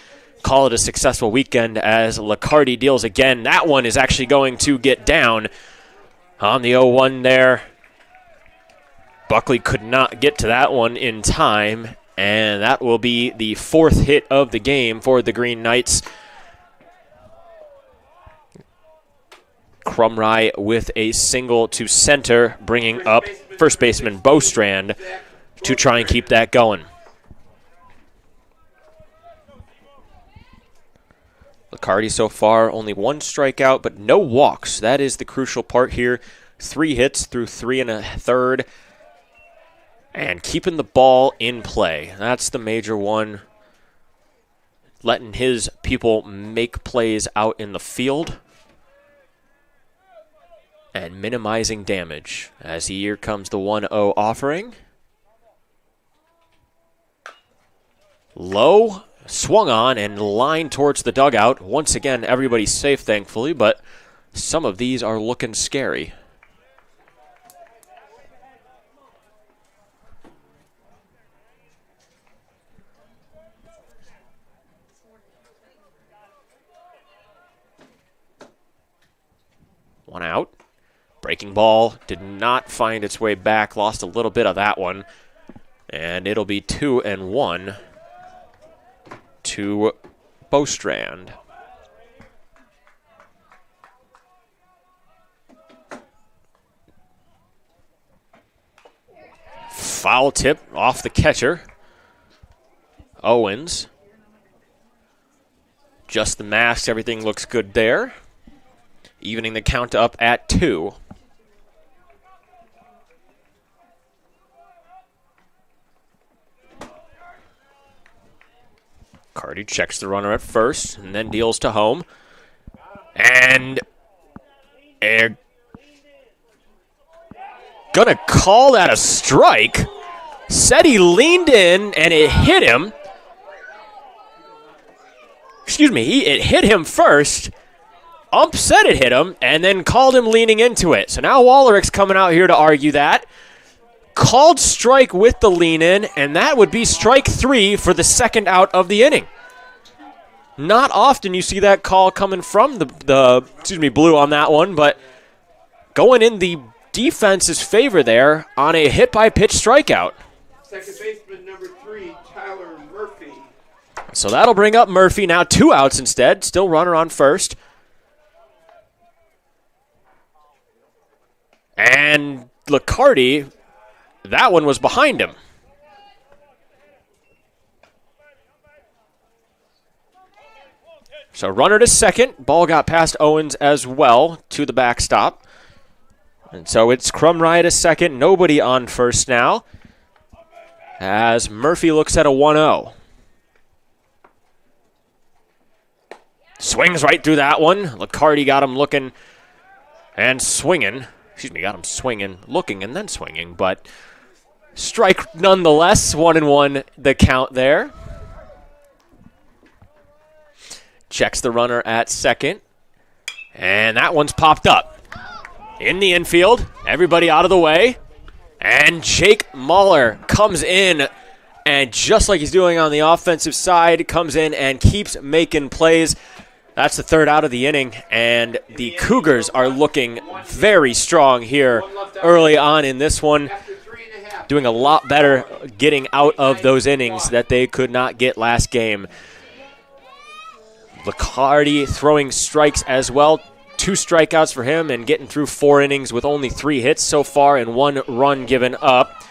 Call it a successful weekend as Licardi deals again. That one is actually going to get down on the 0-1 there. Buckley could not get to that one in time, and that will be the 4th hit of the game for the Green Knights. Crumry with a single to center, bringing up first baseman Bostrand to try and keep that going. Licardi so far only 1 strikeout, but no walks. That is the crucial part here. 3 hits through 3 1/3. And keeping the ball in play. That's the major one. Letting his people make plays out in the field. And minimizing damage. As here comes the 1-0 offering. Low, swung on, and lined towards the dugout. Once again, everybody's safe, thankfully, but some of these are looking scary. One out. Breaking ball did not find its way back. Lost a little bit of that one. And it'll be 2-1 to Bostrand. Foul tip off the catcher. Owens. Just the mask. Everything looks good there. Evening the count up at 2. Cardi checks the runner at first and then deals to home. And they're gonna call that a strike. Said he leaned in and it hit him. Excuse me, it hit him first. Ump said it hit him and then called him leaning into it. So now Wallerick's coming out here to argue that. Called strike with the lean in, and that would be strike 3 for the 2nd out of the inning. Not often you see that call coming from the blue on that one, but going in the defense's favor there on a hit-by-pitch strikeout. Second baseman number 3, Tyler Murphy. So that'll bring up Murphy. Now 2 outs instead. Still runner on first. And Licardi, that one was behind him. So runner to second. Ball got past Owens as well to the backstop. And so it's Crumry to second. Nobody on first now. As Murphy looks at a 1-0. Swings right through that one. Licardi got him looking and swinging. Got him swinging, looking, and then swinging. But strike nonetheless. 1-1 the count there. Checks the runner at second. And that one's popped up. In the infield. Everybody out of the way. And Jake Muller comes in. And just like he's doing on the offensive side, comes in and keeps making plays. That's the 3rd out of the inning, and the Cougars are looking very strong here early on in this one. doing a lot better getting out of those innings that they could not get last game. Licardi throwing strikes as well. 2 strikeouts for him and getting through 4 innings with only 3 hits so far and 1 run given up.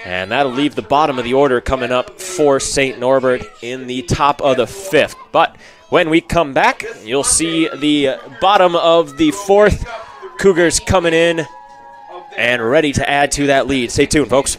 And that'll leave the bottom of the order coming up for St. Norbert in the top of the 5th. But when we come back, you'll see the bottom of the 4th. Cougars coming in and ready to add to that lead. Stay tuned, folks.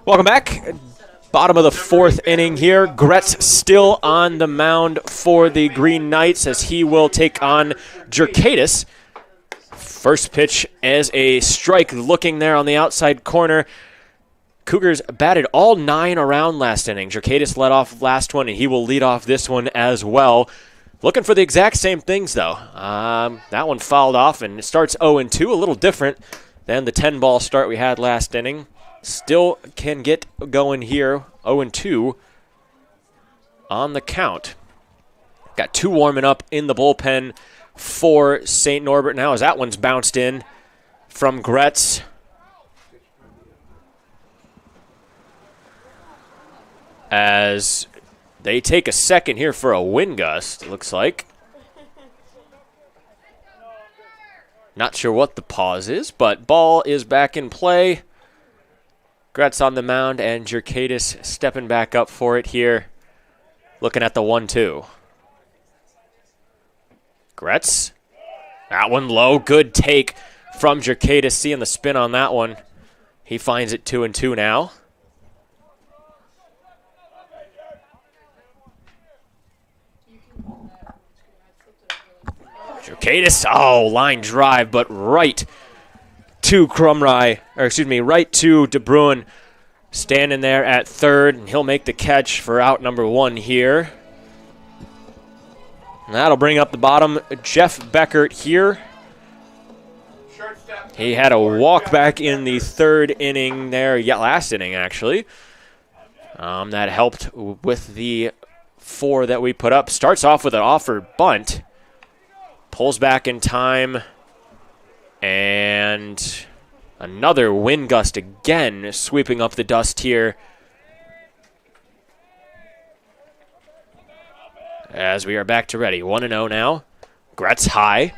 Welcome back. Bottom of the 4th inning here. Gretz still on the mound for the Green Knights as he will take on Jerkadis. First pitch as a strike looking there on the outside corner. Cougars batted all 9 around last inning. Jerkadis led off last one, and he will lead off this one as well. Looking for the exact same things, though. That one fouled off, and it starts 0-2, a little different than the 10-ball start we had last inning. Still can get going here, 0-2 on the count. Got 2 warming up in the bullpen for St. Norbert now as that one's bounced in from Gretz. As they take a second here for a wind gust, it looks like. Not sure what the pause is, but ball is back in play. Gretz on the mound and Jerkadis stepping back up for it here. Looking at the 1-2. Gretz. That one low. Good take from Jerkadis. Seeing the spin on that one. He finds it 2-2 now. Jerkadis. Oh, line drive, but right to right to De Bruin, standing there at third, and he'll make the catch for out number 1 here. And that'll bring up the bottom. Jeff Beckert here. He had a walk back in the 3rd inning there, last inning actually. That helped with the 4 that we put up. Starts off with an offered bunt. Pulls back in time. And another wind gust again, sweeping up the dust here. As we are back to ready. 1-0 now. Gretz high.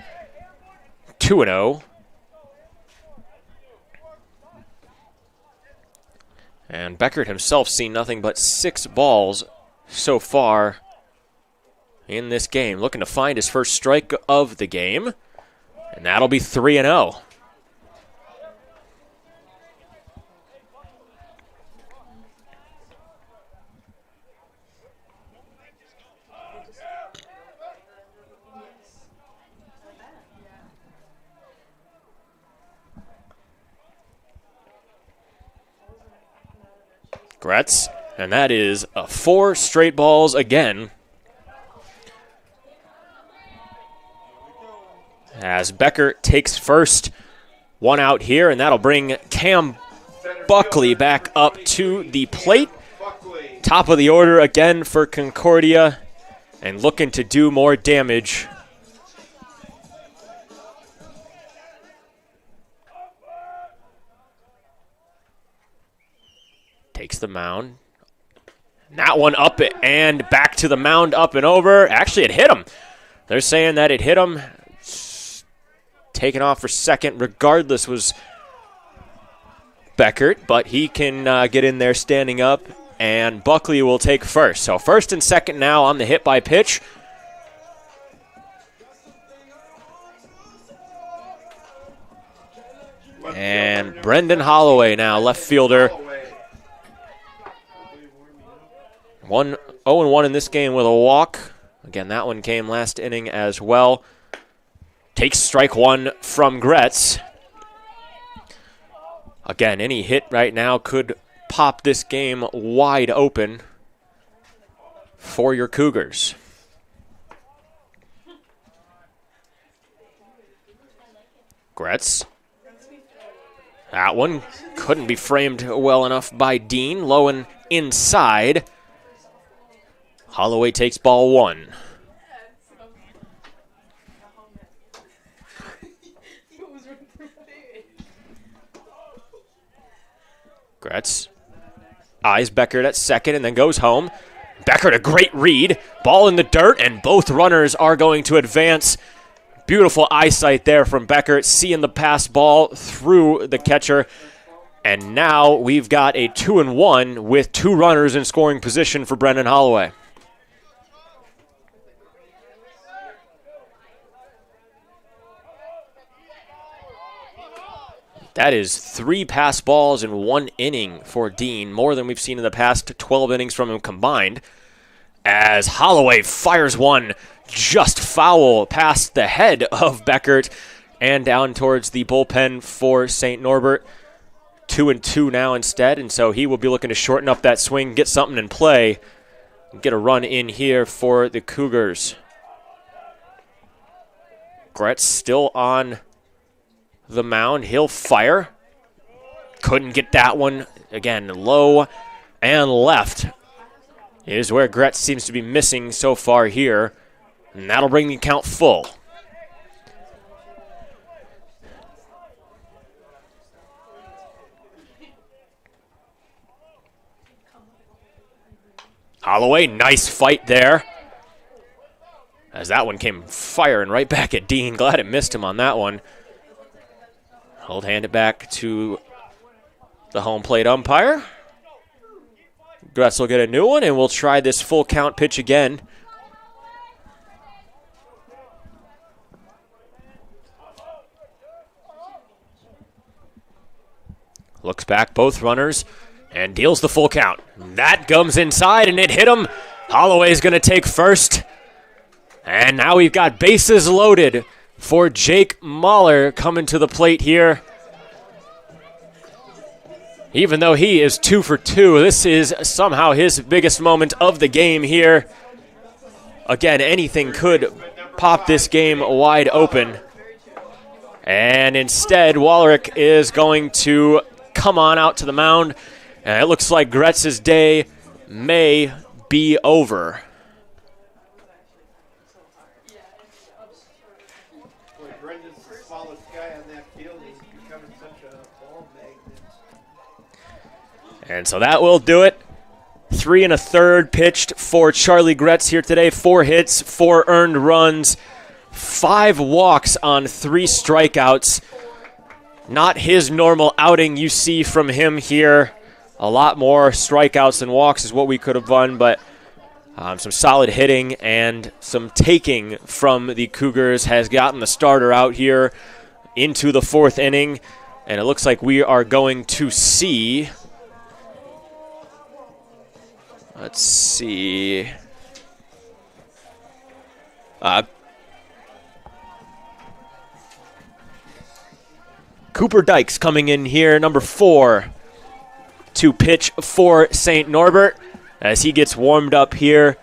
2-0. And Beckert himself seen nothing but 6 balls so far in this game. Looking to find his first strike of the game. And that'll be 3-0. Gretz, and that is 4 straight balls again. As Becker takes first, 1 out here, and that'll bring Cam Buckley back up to the plate. Top of the order again for Concordia, and looking to do more damage. Takes the mound. That one up and back to the mound, up and over. Actually, it hit him. They're saying that it hit him. taking off for second regardless was Beckert, but he can get in there standing up, and Buckley will take first. So first and second now on the hit by pitch. And Brendan Holloway now, left fielder. 0-1 in this game with a walk. Again, that one came last inning as well. Takes strike one from Gretz. Again, any hit right now could pop this game wide open for your Cougars. Gretz. That one couldn't be framed well enough by Dean. Low and inside. Holloway takes ball one. Gretz eyes Beckert at second and then goes home. Beckert, a great read. Ball in the dirt, and both runners are going to advance. Beautiful eyesight there from Beckert, seeing the pass ball through the catcher. And now we've got a 2-1 with two runners in scoring position for Brendan Holloway. That is 3 pass balls in 1 inning for Dean, more than we've seen in the past 12 innings from him combined. As Holloway fires one just foul past the head of Beckert and down towards the bullpen for St. Norbert. 2-2 now instead, and so he will be looking to shorten up that swing, get something in play, and get a run in here for the Cougars. Gretz still on the mound. He'll fire. Couldn't get that one. Again, low and left is where Gretz seems to be missing so far here. And that'll bring the count full. Holloway, nice fight there. As that one came firing right back at Dean. Glad it missed him on that one. He'll hand it back to the home plate umpire. Gretz will get a new one, and we'll try this full count pitch again. Looks back, both runners, and deals the full count. That comes inside, and it hit him. Holloway's going to take first. And now we've got bases loaded for Jake Mahler coming to the plate here. Even though he is 2 for 2, this is somehow his biggest moment of the game here. Again, anything could pop this game wide open. And instead, Wallerick is going to come on out to the mound. And it looks like Gretz's day may be over. Boy, Brendan's the smallest guy on that field. He's becoming such a ball magnet. And so that will do it. 3 1/3 pitched for Charlie Gretz here today. 4 hits, 4 earned runs, 5 walks on 3 strikeouts. Not his normal outing you see from him here. A lot more strikeouts than walks is what we could have done, but some solid hitting and some taking from the Cougars has gotten the starter out here into the 4th inning. And it looks like we are going to see... Let's see... Cooper Dykes coming in here, number 4, to pitch for St. Norbert as he gets warmed up here.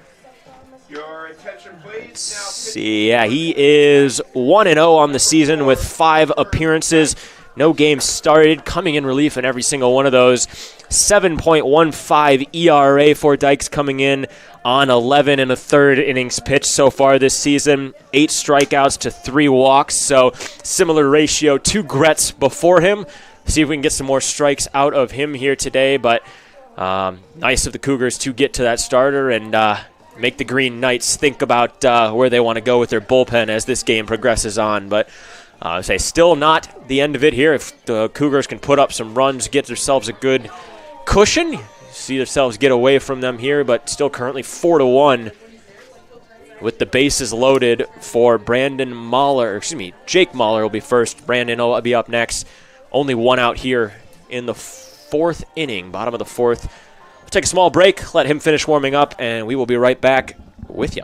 Your attention, please. Let's see, yeah, he is 1-0 on the season with 5 appearances. No games started, coming in relief in every single one of those. 7.15 ERA for Dykes coming in on 11 1/3 innings pitched so far this season. 8 strikeouts to 3 walks, so similar ratio to Gretz before him. See if we can get some more strikes out of him here today, but nice of the Cougars to get to that starter and make the Green Knights think about where they want to go with their bullpen as this game progresses on. But Say still not the end of it here. If the Cougars can put up some runs, get themselves a good cushion, see themselves get away from them here, but still currently 4-1 with the bases loaded for Brandon Mahler. Excuse me, Jake Mahler will be first. Brandon will be up next. Only one out here in the fourth inning, bottom of the fourth. We'll take a small break, let him finish warming up, and we will be right back with you.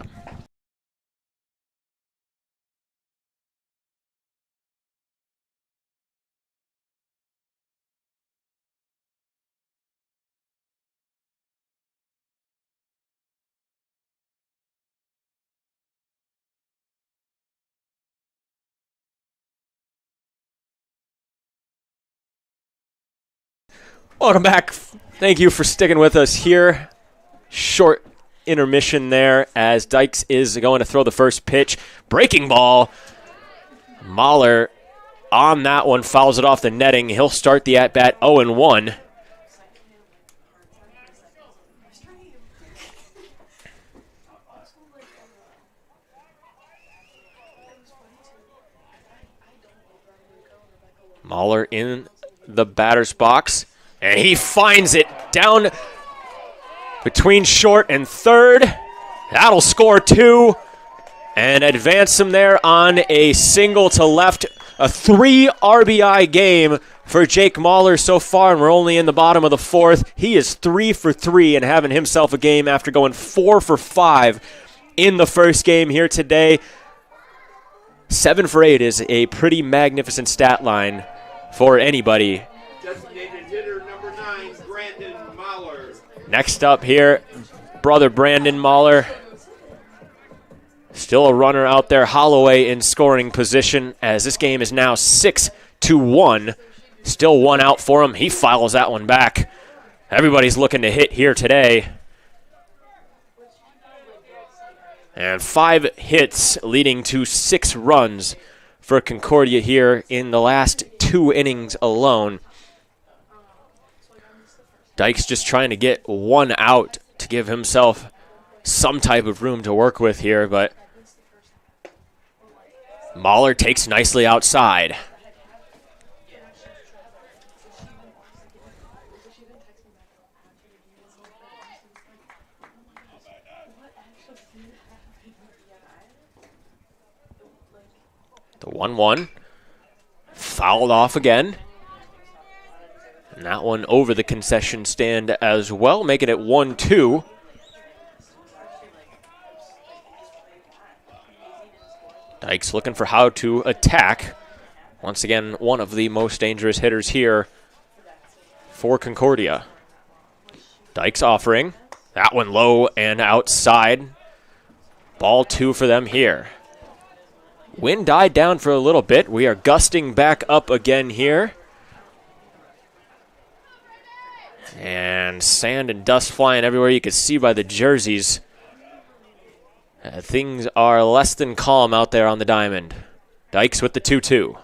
Welcome back. Thank you for sticking with us here. Short intermission there as Dykes is going to throw the first pitch. Breaking ball. Mahler on that one fouls it off the netting. He'll start the at-bat 0-1. Mahler in the batter's box. And he finds it down between short and third. That'll score 2 and advance him there on a single to left. A 3 RBI game for Jake Mahler so far, and we're only in the bottom of the fourth. He is 3 for 3 and having himself a game after going 4 for 5 in the first game here today. 7 for 8 is a pretty magnificent stat line for anybody. Designated hitter number 9, Brandon Mahler. Next up here, brother Brandon Mahler. Still a runner out there. Holloway in scoring position as this game is now 6-1. Still one out for him. He files that one back. Everybody's looking to hit here today. And 5 hits leading to 6 runs for Concordia here in the last 2 innings alone. Dykes just trying to get 1 out to give himself some type of room to work with here, but Mahler takes nicely outside. The 1-1 fouled off again. And that one over the concession stand as well, making it 1-2. Dykes looking for how to attack. Once again, one of the most dangerous hitters here for Concordia. Dykes offering. That one low and outside. Ball 2 for them here. Wind died down for a little bit. We are gusting back up again here. And sand and dust flying everywhere. You can see by the jerseys. Things are less than calm out there on the diamond. Dykes with the 2-2.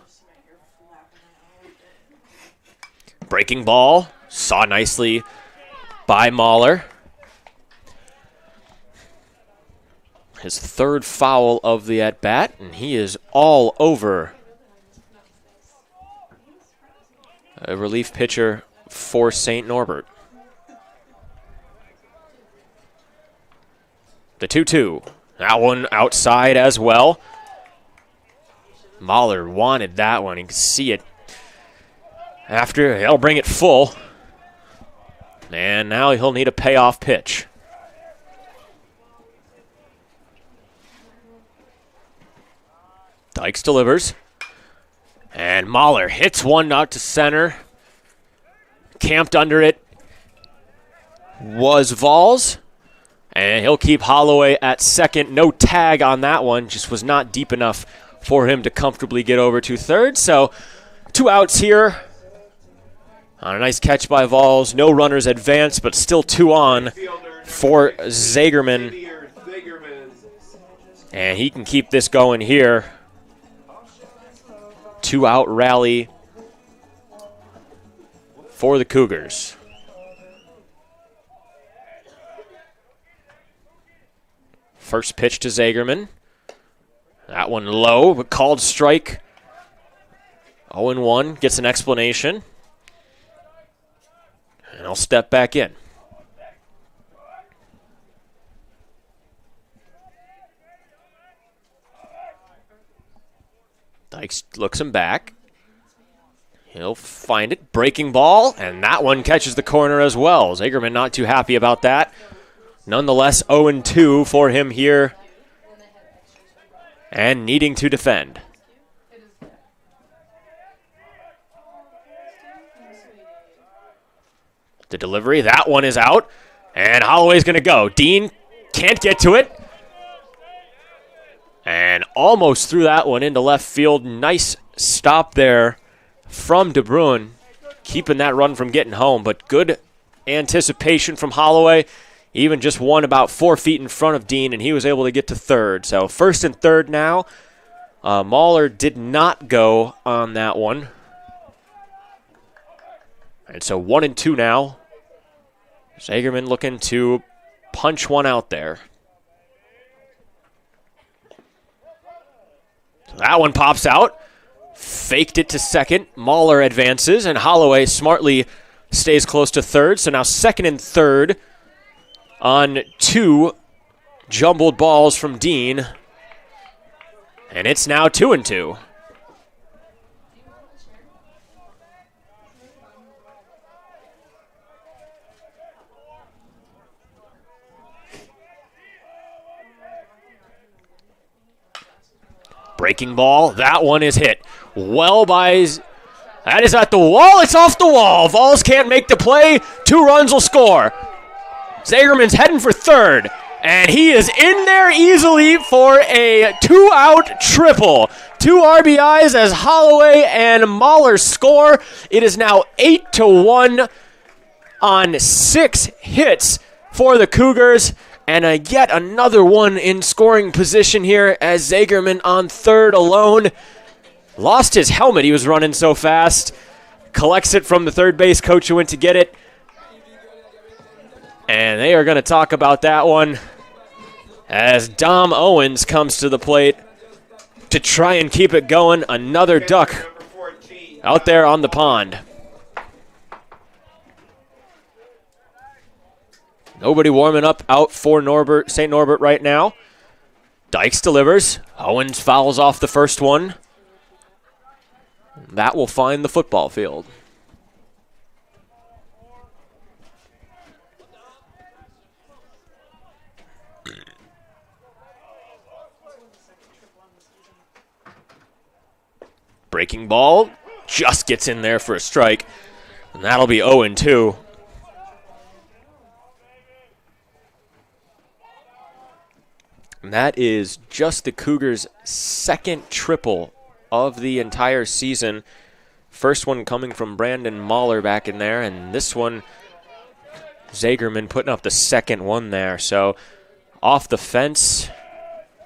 Breaking ball. Saw nicely by Mahler. His 3rd foul of the at-bat, and he is all over a relief pitcher for St. Norbert. The 2-2. That one outside as well. Mahler wanted that one. You can see it. After, he'll bring it full. And now he'll need a payoff pitch. Dykes delivers. And Mahler hits one out to center. Camped under it was Vols. And he'll keep Holloway at second. No tag on that one. Just was not deep enough for him to comfortably get over to third. So 2 outs here. On a nice catch by Vols. No runners advanced, but still 2 on for Zagerman. And he can keep this going here. 2-out rally for the Cougars. First pitch to Zagerman. That one low, but called strike 0-1 gets an explanation. And I'll step back in. Dykes looks him back. He'll find it. Breaking ball, and that one catches the corner as well. Zagerman not too happy about that. Nonetheless, 0-2 for him here. And needing to defend. The delivery, that one is out. And Holloway's going to go. Dean can't get to it. And almost threw that one into left field. Nice stop there from De Bruin, keeping that run from getting home. But good anticipation from Holloway. Even just one about 4 feet in front of Dean, and he was able to get to third. So first and third now. Mahler did not go on that one. And so 1-2 now. Zagerman looking to punch one out there. So that one pops out. Faked it to second. Mahler advances, and Holloway smartly stays close to third. So now second and third on 2 jumbled balls from Dean. And it's now 2-2. Breaking ball, that one is hit. Well by, that is at the wall, it's off the wall. Vols can't make the play, 2 runs will score. Zagerman's heading for third, and he is in there easily for a 2-out triple. 2 RBIs as Holloway and Mahler score. It is now 8-1 on 6 hits for the Cougars. And yet another one in scoring position here as Zagerman on third alone. Lost his helmet, he was running so fast. Collects it from the third base coach who went to get it. And they are going to talk about that one as Dom Owens comes to the plate to try and keep it going. Another duck out there on the pond. Nobody warming up out for Norbert, St. Norbert right now. Dykes delivers. Owens fouls off the first one. That will find the football field. Breaking ball just gets in there for a strike. And that'll be 0-2. And that is just the Cougars' second triple of the entire season. First one coming from Brandon Mahler back in there, and this one, Zagerman putting up the second one there. So off the fence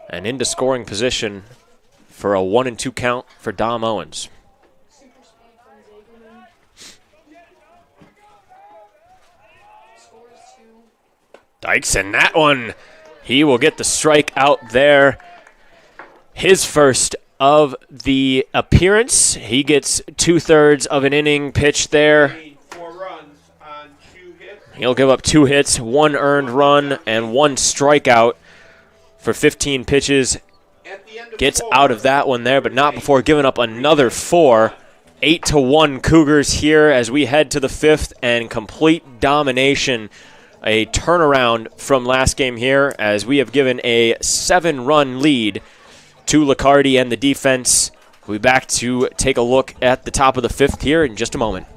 and into scoring position for a 1-2 count for Dom Owens. Dykes, and that one, he will get the strike out there. His first of the appearance. He gets 2/3 of an inning pitched there. 4 runs on 2 hits. He'll give up 2 hits, 1 earned run, and 1 strikeout for 15 pitches. At the end of Gets 4, out of that one there, but not before giving up another 4. 8-1 Cougars here as we head to the 5th, and complete domination. A turnaround from last game here as we have given a 7-run lead to Liccardi and the defense. We'll be back to take a look at the top of the 5th here in just a moment.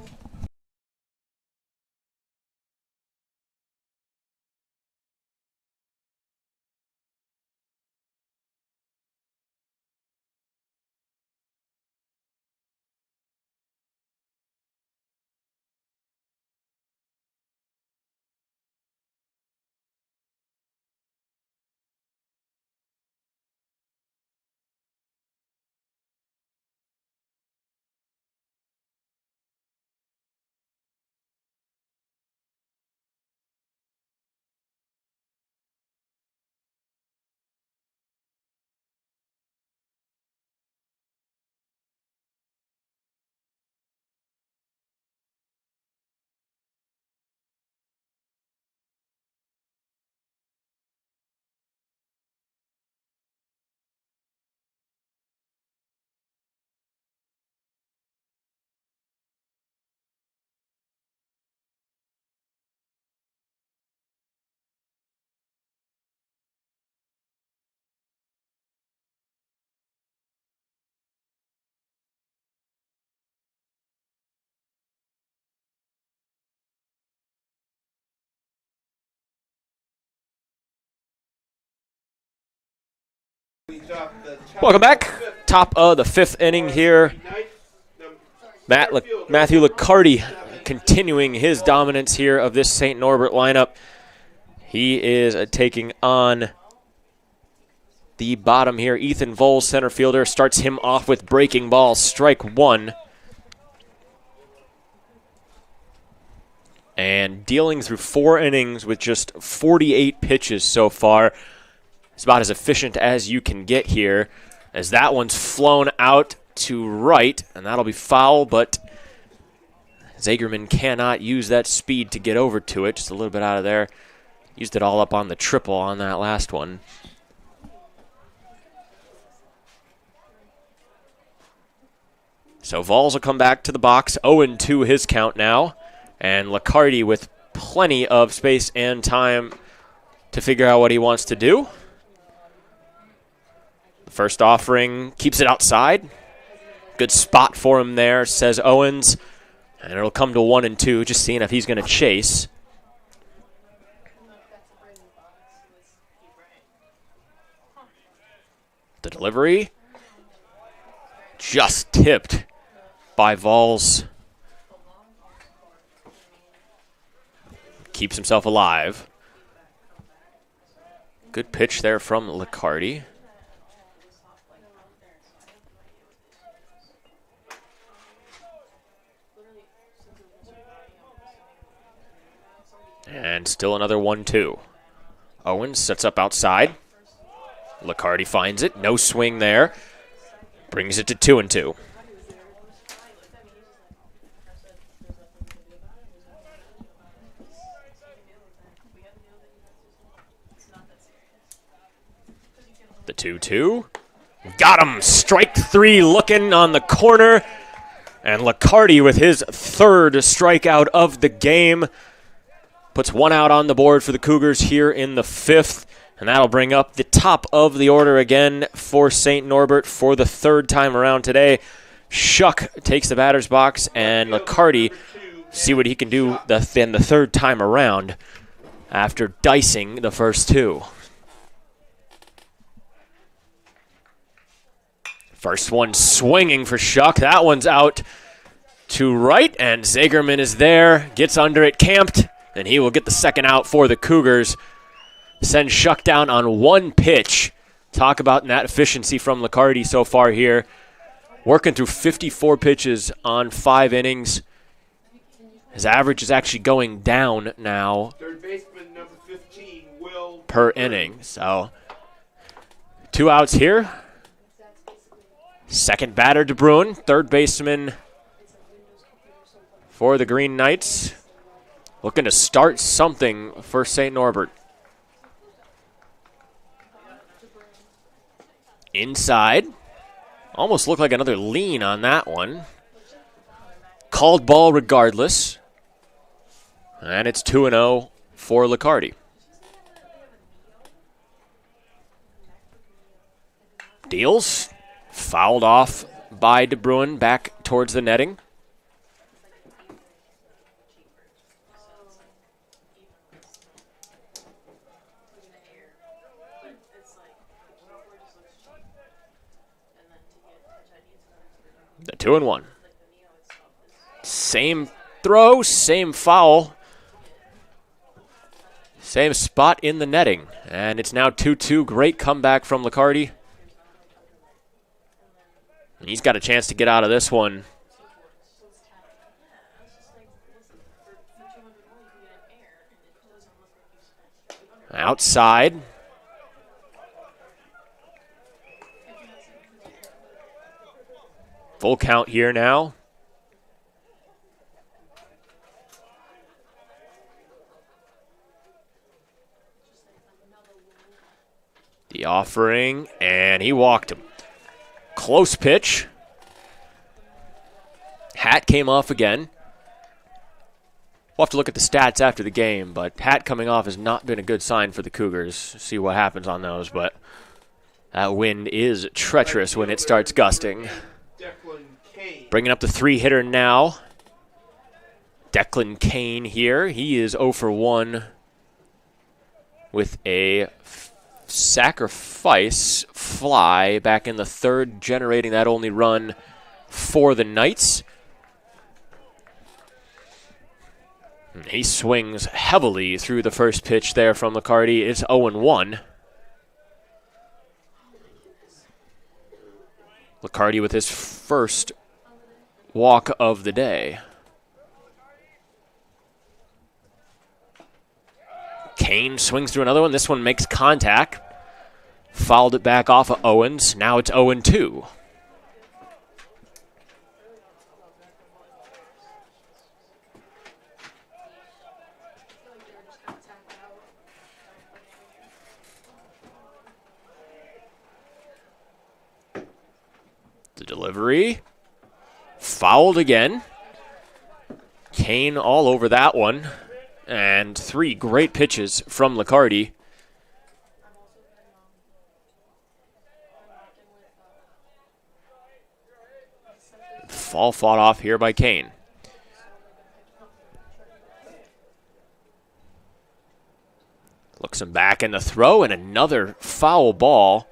Welcome back. Top of the 5th inning here. Matthew Liccardi continuing his dominance here of this St. Norbert lineup. He is taking on the bottom here. Ethan Voles, center fielder, starts him off with breaking ball, strike 1. And dealing through 4 innings with just 48 pitches so far. It's about as efficient as you can get here, as that one's flown out to right, and that'll be foul, but Zagerman cannot use that speed to get over to it. Just a little bit out of there. Used it all up on the triple on that last one. So Vols will come back to the box. 0-2 his count now. And Liccardi with plenty of space and time to figure out what he wants to do. The first offering keeps it outside. Good spot for him there, says Owens. And it'll come to 1-2, just seeing if he's going to chase. The delivery just tipped by Vols. Keeps himself alive. Good pitch there from Liccardi. And still another 1-2. Owens sets up outside. Liccardi finds it. No swing there. Brings it to 2-2. The 2-2. Got him. Strike 3 looking on the corner. And Liccardi with his 3rd strikeout of the game. Puts 1 out on the board for the Cougars here in the 5th. And that'll bring up the top of the order again for St. Norbert for the 3rd time around today. CUC takes the batter's box, and Liccardi see what he can do the 3rd time around after dicing the first 2. First one swinging for CUC. That one's out to right, and Zagerman is there, gets under it, camped, and he will get the 2nd out for the Cougars. Send CUC down on 1 pitch. Talk about that efficiency from Liccardi so far here. Working through 54 pitches on 5 innings. His average is actually going down now. Third baseman number 15, Will per inning. So 2 outs here. Second batter, De Bruin. 3rd baseman for the Green Knights. Looking to start something for St. Norbert. Inside. Almost looked like another lean on that one. Called ball regardless. And it's 2-0 for Liccardi. Deals. Fouled off by De Bruin back towards the netting. The 2-1. Same throw, same foul. Same spot in the netting. And it's now 2-2. Great comeback from Liccardi. He's got a chance to get out of this one. Outside. Full count here now. The offering, and he walked him. Close pitch. Hat came off again. We'll have to look at the stats after the game, but hat coming off has not been a good sign for the Cougars. See what happens on those, but that wind is treacherous when it starts gusting. Bringing up the 3-hitter now. Declan Kane here. He is 0 for 1 with a sacrifice fly back in the third, generating that only run for the Knights. He swings heavily through the first pitch there from Liccardi. It's 0-1. Liccardi with his first walk of the day. Kane swings through another one. This one makes contact. Fouled it back off of Owens. Now it's 0-2. The delivery. Fouled again. Kane all over that one. And 3 great pitches from Liccardi. Fall fought off here by Kane. Looks him back in the throw, and another foul ball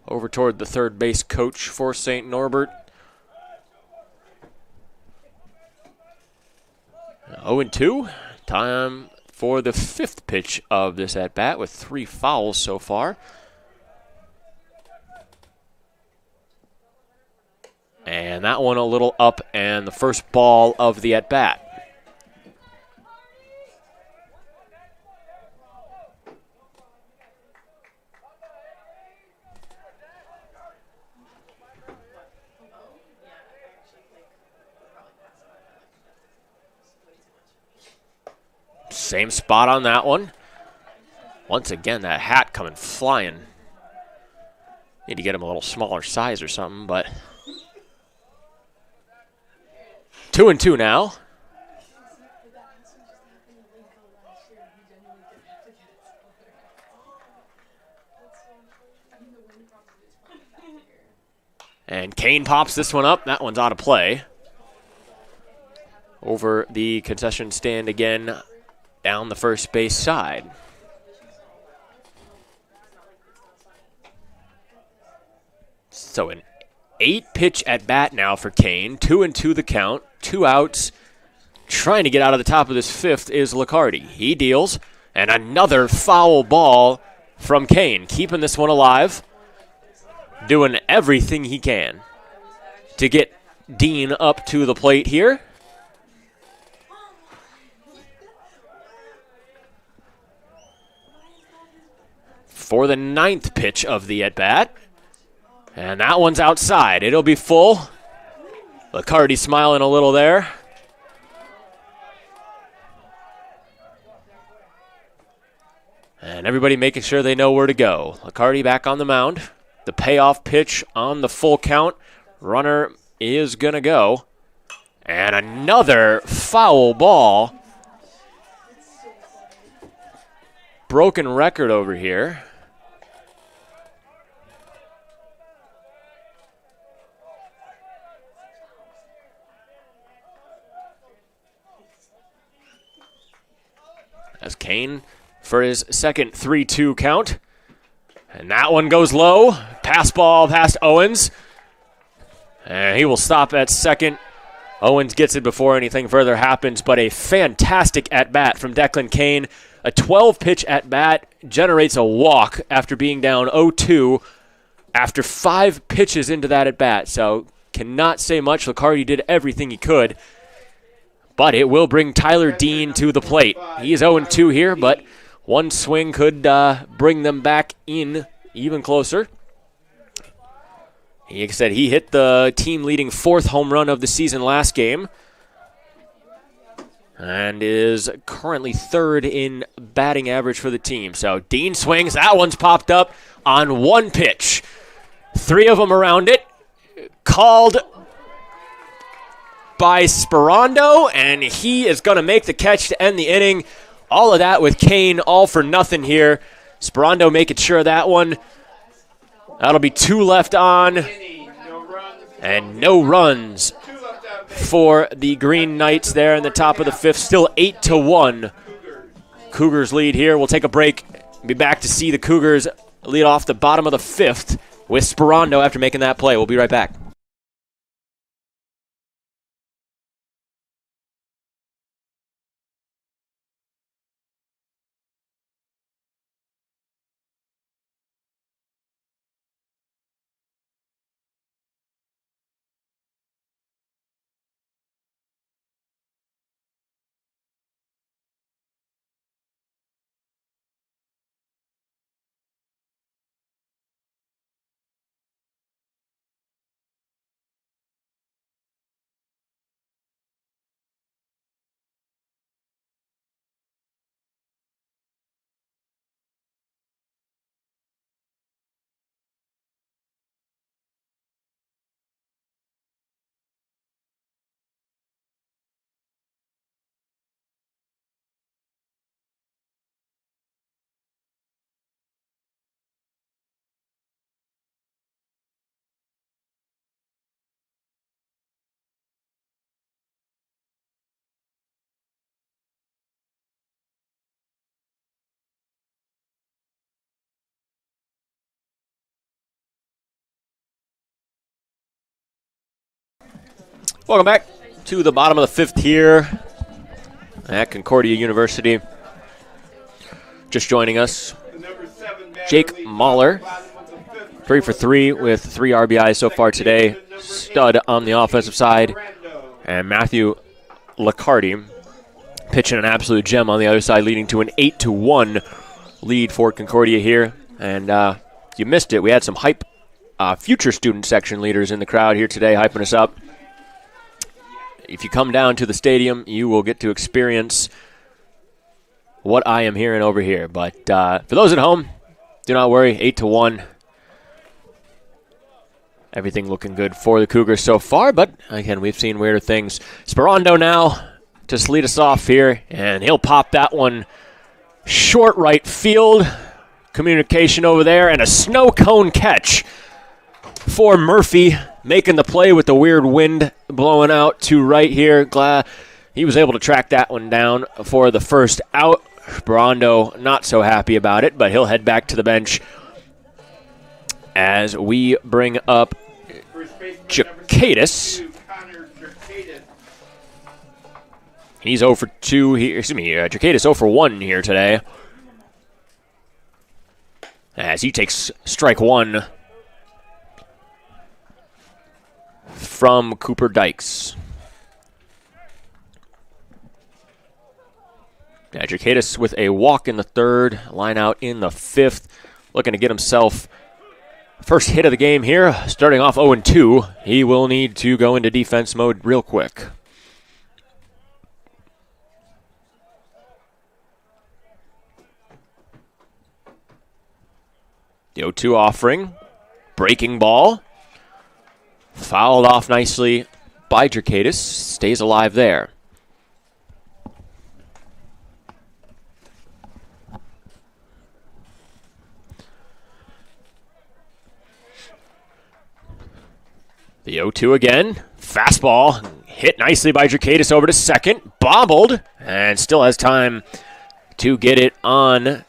over toward the third base coach for St. Norbert. 0-2. Time for the 5th pitch of this at-bat with 3 fouls so far. And that one a little up, and the first ball of the at-bat. Same spot on that one. Once again, that hat coming flying. Need to get him a little smaller size or something, but 2-2 now. And Kane pops this one up. That one's out of play. Over the concession stand again, down the first base side. So an 8-pitch at bat now for Kane. 2-2 the count. 2 outs. Trying to get out of the top of this 5th is Liccardi. He deals. And another foul ball from Kane. Keeping this one alive. Doing everything he can to get Dean up to the plate here. For the 9th pitch of the at-bat. And that one's outside. It'll be full. Liccardi smiling a little there. And everybody making sure they know where to go. Liccardi back on the mound. The payoff pitch on the full count. Runner is going to go. And another foul ball. Broken record over here. As Kane for his second 3-2 count. And that one goes low. Pass ball past Owens. And he will stop at second. Owens gets it before anything further happens, but a fantastic at-bat from Declan Kane. A 12-pitch at-bat generates a walk after being down 0-2 after 5 pitches into that at-bat. So cannot say much. Liccardi did everything he could. But it will bring Tyler Dean to the plate. He is 0-2 here, but one swing could bring them back in even closer. Like I said, he hit the team-leading 4th home run of the season last game and is currently 3rd in batting average for the team. So Dean swings. That one's popped up on one pitch. 3 of them around it. Called by Sperando, and he is going to make the catch to end the inning. All of that with Kane, all for nothing here. Sperando making sure of that one. That'll be 2 left on, and no runs for the Green Knights there in the top of the 5th. Still 8-1 Cougars lead here. We'll take a break. Be back to see the Cougars lead off the bottom of the 5th with Sperando after making that play. We'll be right back. Welcome back to the bottom of the 5th here at Concordia University. Just joining us, Jake Mahler, 3 for 3 with 3 RBIs so far today. Stud on the offensive side. And Matthew Lacardi pitching an absolute gem on the other side, leading to an 8-1 lead for Concordia here. And you missed it. We had some hype future student section leaders in the crowd here today hyping us up. If you come down to the stadium, you will get to experience what I am hearing over here. But for those at home, do not worry, 8-1. Everything looking good for the Cougars so far, but again, we've seen weirder things. Sperando now to lead us off here, and he'll pop that one short right field. Communication over there, and a snow cone catch for Murphy, making the play with the weird wind blowing out to right here. Glad he was able to track that one down for the first out. Sperando not so happy about it, but he'll head back to the bench as we bring up Jacadis. He's 0 for 2 here. Excuse me, Jacadis 0 for 1 here today, as he takes strike 1 from Cooper Dykes. Jacadis with a walk in the 3rd, line out in the 5th, looking to get himself first hit of the game here. Starting off 0-2, he will need to go into defense mode real quick. The 0-2 offering, breaking ball. Fouled off nicely by Jacadis. Stays alive there. The 0-2 again. Fastball hit nicely by Jacadis over to second. Bobbled, and still has time to get it on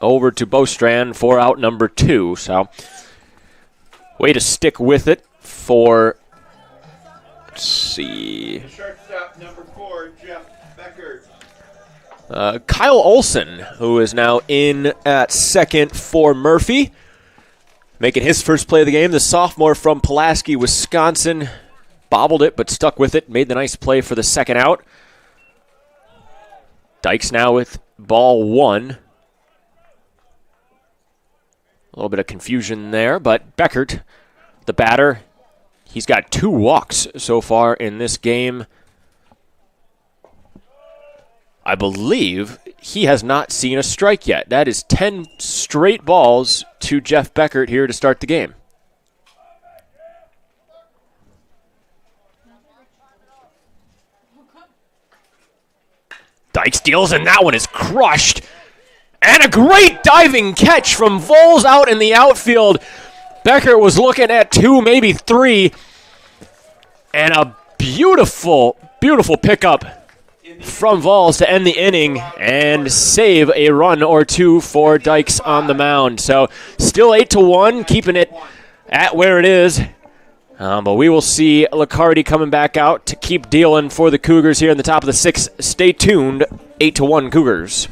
over to Bostrand for out number 2. So, way to stick with it for, let's see, Shortstop number 4, Jeff Becker. Kyle Olson, who is now in at second for Murphy, making his first play of the game. The sophomore from Pulaski, Wisconsin, bobbled it but stuck with it, made the nice play for the second out. Dykes now with ball 1. A little bit of confusion there, but Beckert, the batter, he's got 2 walks so far in this game. I believe he has not seen a strike yet. That is 10 straight balls to Jeff Beckert here to start the game. Dykes deals, and that one is crushed. And a great diving catch from Voles out in the outfield. Beckert was looking at 2, maybe 3. And a beautiful, beautiful pickup from Vols to end the inning and save a run or two for Dykes on the mound. So still 8-1, keeping it at where it is. But we will see Liccardi coming back out to keep dealing for the Cougars here in the top of the sixth. Stay tuned, 8-1 Cougars.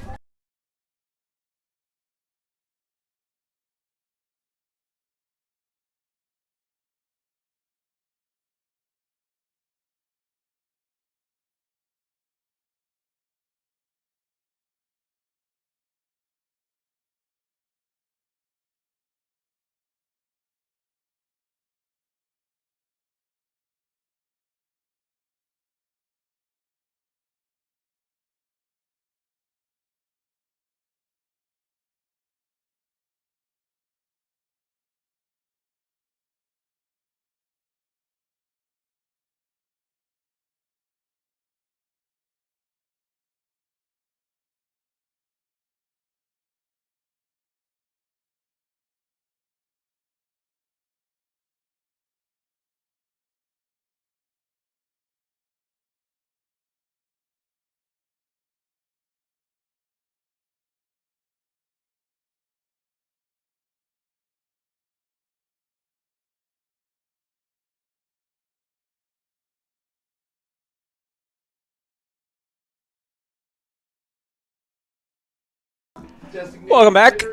Welcome back.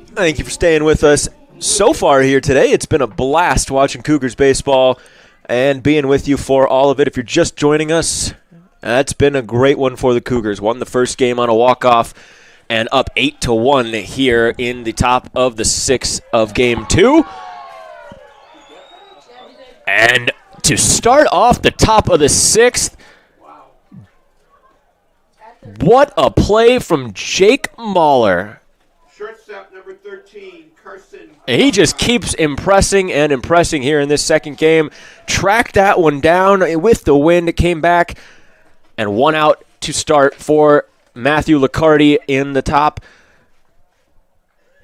Thank you for staying with us so far here today. It's been a blast watching Cougars baseball and being with you for all of it. If you're just joining us, that's been a great one for the Cougars. Won the first game on a walk-off and up 8-1 here in the top of the sixth of game two. And to start off the top of the sixth, what a play from Jake Mahler. Shortstop number 13, Carson. He just keeps impressing and impressing here in this second game. Tracked that one down with the wind. It came back and 1 out to start for Matthew Liccardi in the top.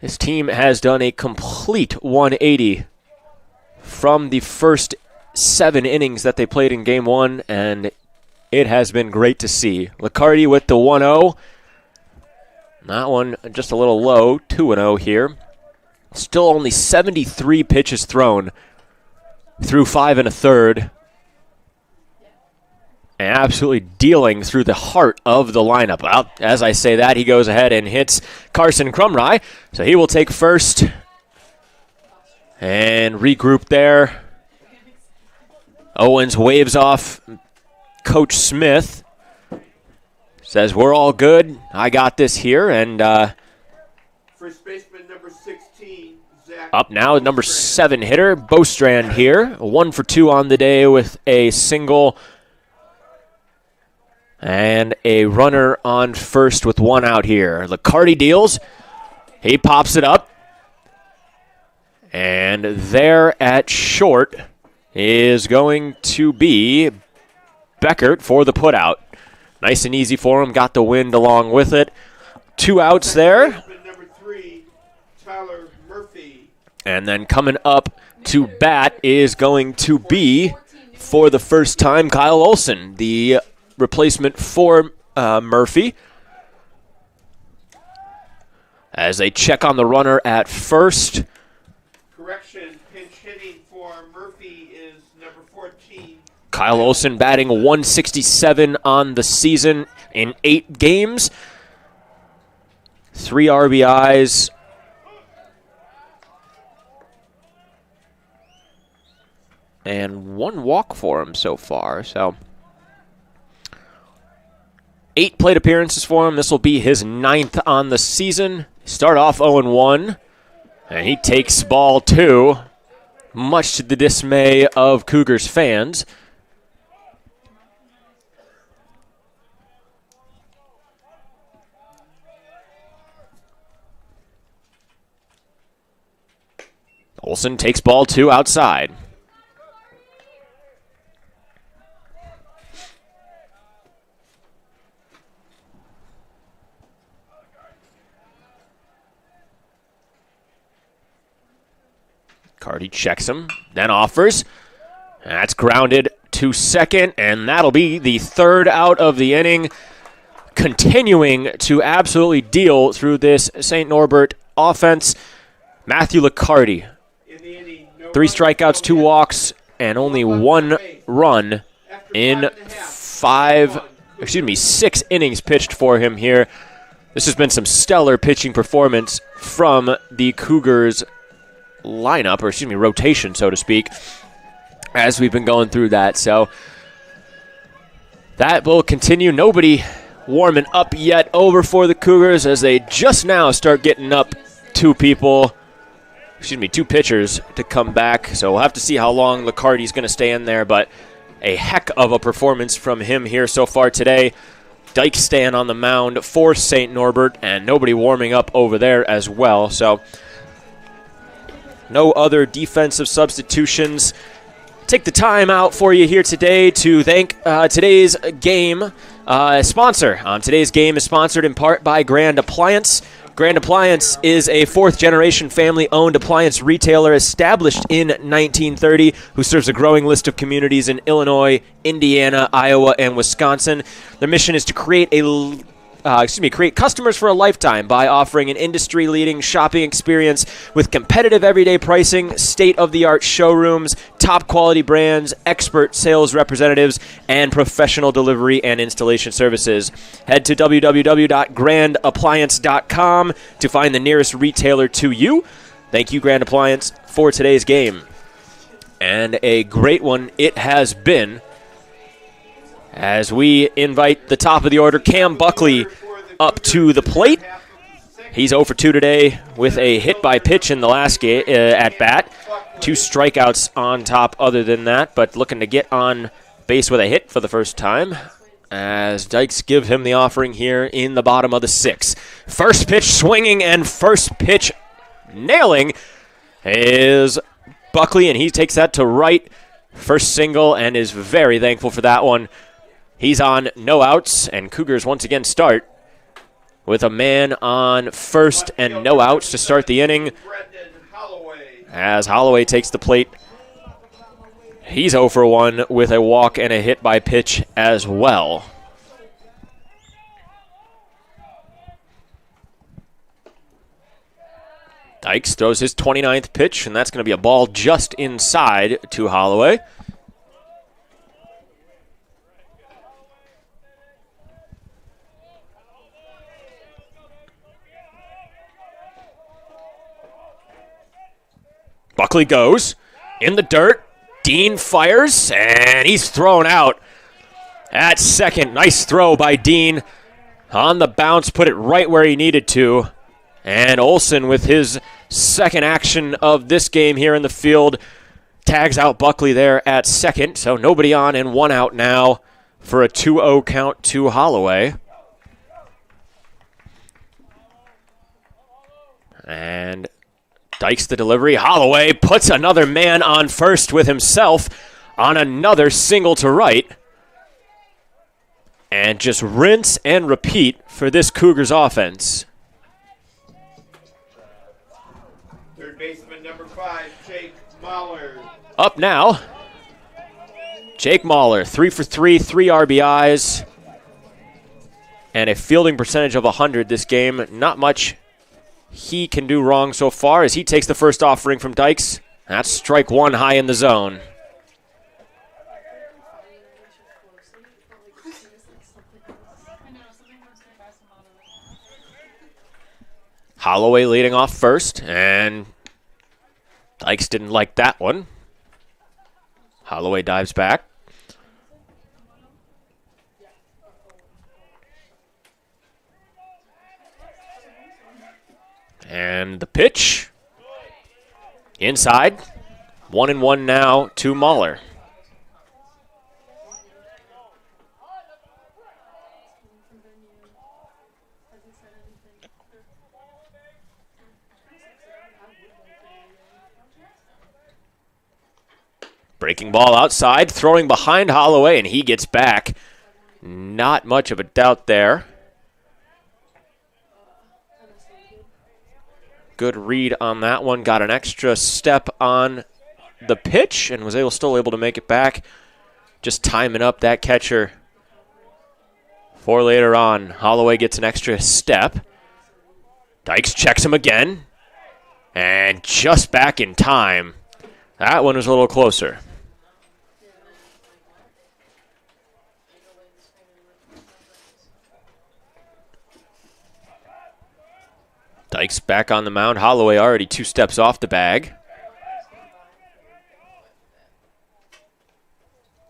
His team has done a complete 180 from the first 7 innings that they played in game one, and it has been great to see. Liccardi with the 1-0. That one just a little low, 2-0 here. Still only 73 pitches thrown through 5 1/3. And absolutely dealing through the heart of the lineup. Well, as I say that, he goes ahead and hits Carson Crumry. So he will take first and regroup there. Owens waves off Coach Smith, says, we're all good. I got this here. And First baseman number 16, Zach. Up now, number 7 hitter, Bostrand here. 1 for 2 on the day with a single and a runner on first with 1 out here. Liccardi deals. He pops it up. And there at short is going to be Beckert for the putout. Nice and easy for him. Got the wind along with it. 2 outs there. Number 3, Tyler Murphy. And then coming up to bat is going to be, for the first time, Kyle Olson, the replacement for Murphy. As they check on the runner at first. Correction, pinch hitting for Murphy is number 14. Kyle Olson batting 167 on the season in 8 games. 3 RBIs. And 1 walk for him so far. So 8 plate appearances for him. This will be his 9th on the season. Start off 0-1. And he takes ball 2, much to the dismay of Cougars fans. Olson takes ball 2 outside. Cardi checks him, then offers. That's grounded to second, and that'll be the third out of the inning, continuing to absolutely deal through this St. Norbert offense. Matthew Liccardi, 3 strikeouts, 2 walks, and only 1 run in 6 innings pitched for him here. This has been some stellar pitching performance from the Cougars lineup, or rotation, so to speak, as we've been going through that. So that will continue. Nobody warming up yet over for the Cougars as they just now start getting up 2 pitchers to come back. So we'll have to see how long Liccardi's going to stay in there, but a heck of a performance from him here so far today. Dyke staying on the mound for St. Norbert, and nobody warming up over there as well. So no other defensive substitutions. Take the time out for you here today to thank today's game sponsor. Today's game is sponsored in part by Grand Appliance. Grand Appliance is a 4th-generation family-owned appliance retailer established in 1930 who serves a growing list of communities in Illinois, Indiana, Iowa, and Wisconsin. Their mission is to create customers for a lifetime by offering an industry-leading shopping experience with competitive everyday pricing, state-of-the-art showrooms, top-quality brands, expert sales representatives, and professional delivery and installation services. Head to www.grandappliance.com to find the nearest retailer to you. Thank you, Grand Appliance, for today's game. And a great one it has been, as we invite the top of the order, Cam Buckley, up to the plate. He's 0 for 2 today with a hit by pitch in the last at bat. 2 strikeouts on top other than that, but looking to get on base with a hit for the first time, as Dykes give him the offering here in the bottom of the 6th. First pitch swinging and first pitch nailing is Buckley, and he takes that to right. First single, and is very thankful for that one. He's on no outs, and Cougars once again start with a man on first and no outs to start the inning, as Holloway takes the plate. He's 0 for 1 with a walk and a hit by pitch as well. Dykes throws his 29th pitch, and that's going to be a ball just inside to Holloway. Buckley goes in the dirt. Dean fires, and he's thrown out at second. Nice throw by Dean on the bounce, put it right where he needed to. And Olsen, with his second action of this game here in the field, tags out Buckley there at second. So nobody on and 1 out now for a 2-0 count to Holloway. And Dykes the delivery. Holloway puts another man on first with himself on another single to right. And just rinse and repeat for this Cougars offense. Third baseman number 5, Jake Mahler. Up now, Jake Mahler, 3 for 3, 3 RBIs, and a fielding percentage of 100 this game. Not much he can do wrong so far as he takes the first offering from Dykes. That's strike 1 high in the zone. Holloway leading off first, and Dykes didn't like that one. Holloway dives back. And the pitch. Inside. 1-1 now to Mahler. Breaking ball outside, throwing behind Holloway, and he gets back. Not much of a doubt there. Good read on that one. Got an extra step on the pitch and was still able to make it back just timing up that catcher for later on. Holloway gets an extra step. Dykes checks him again. And just back in time. That one was a little closer. Dykes back on the mound. Holloway already 2 steps off the bag.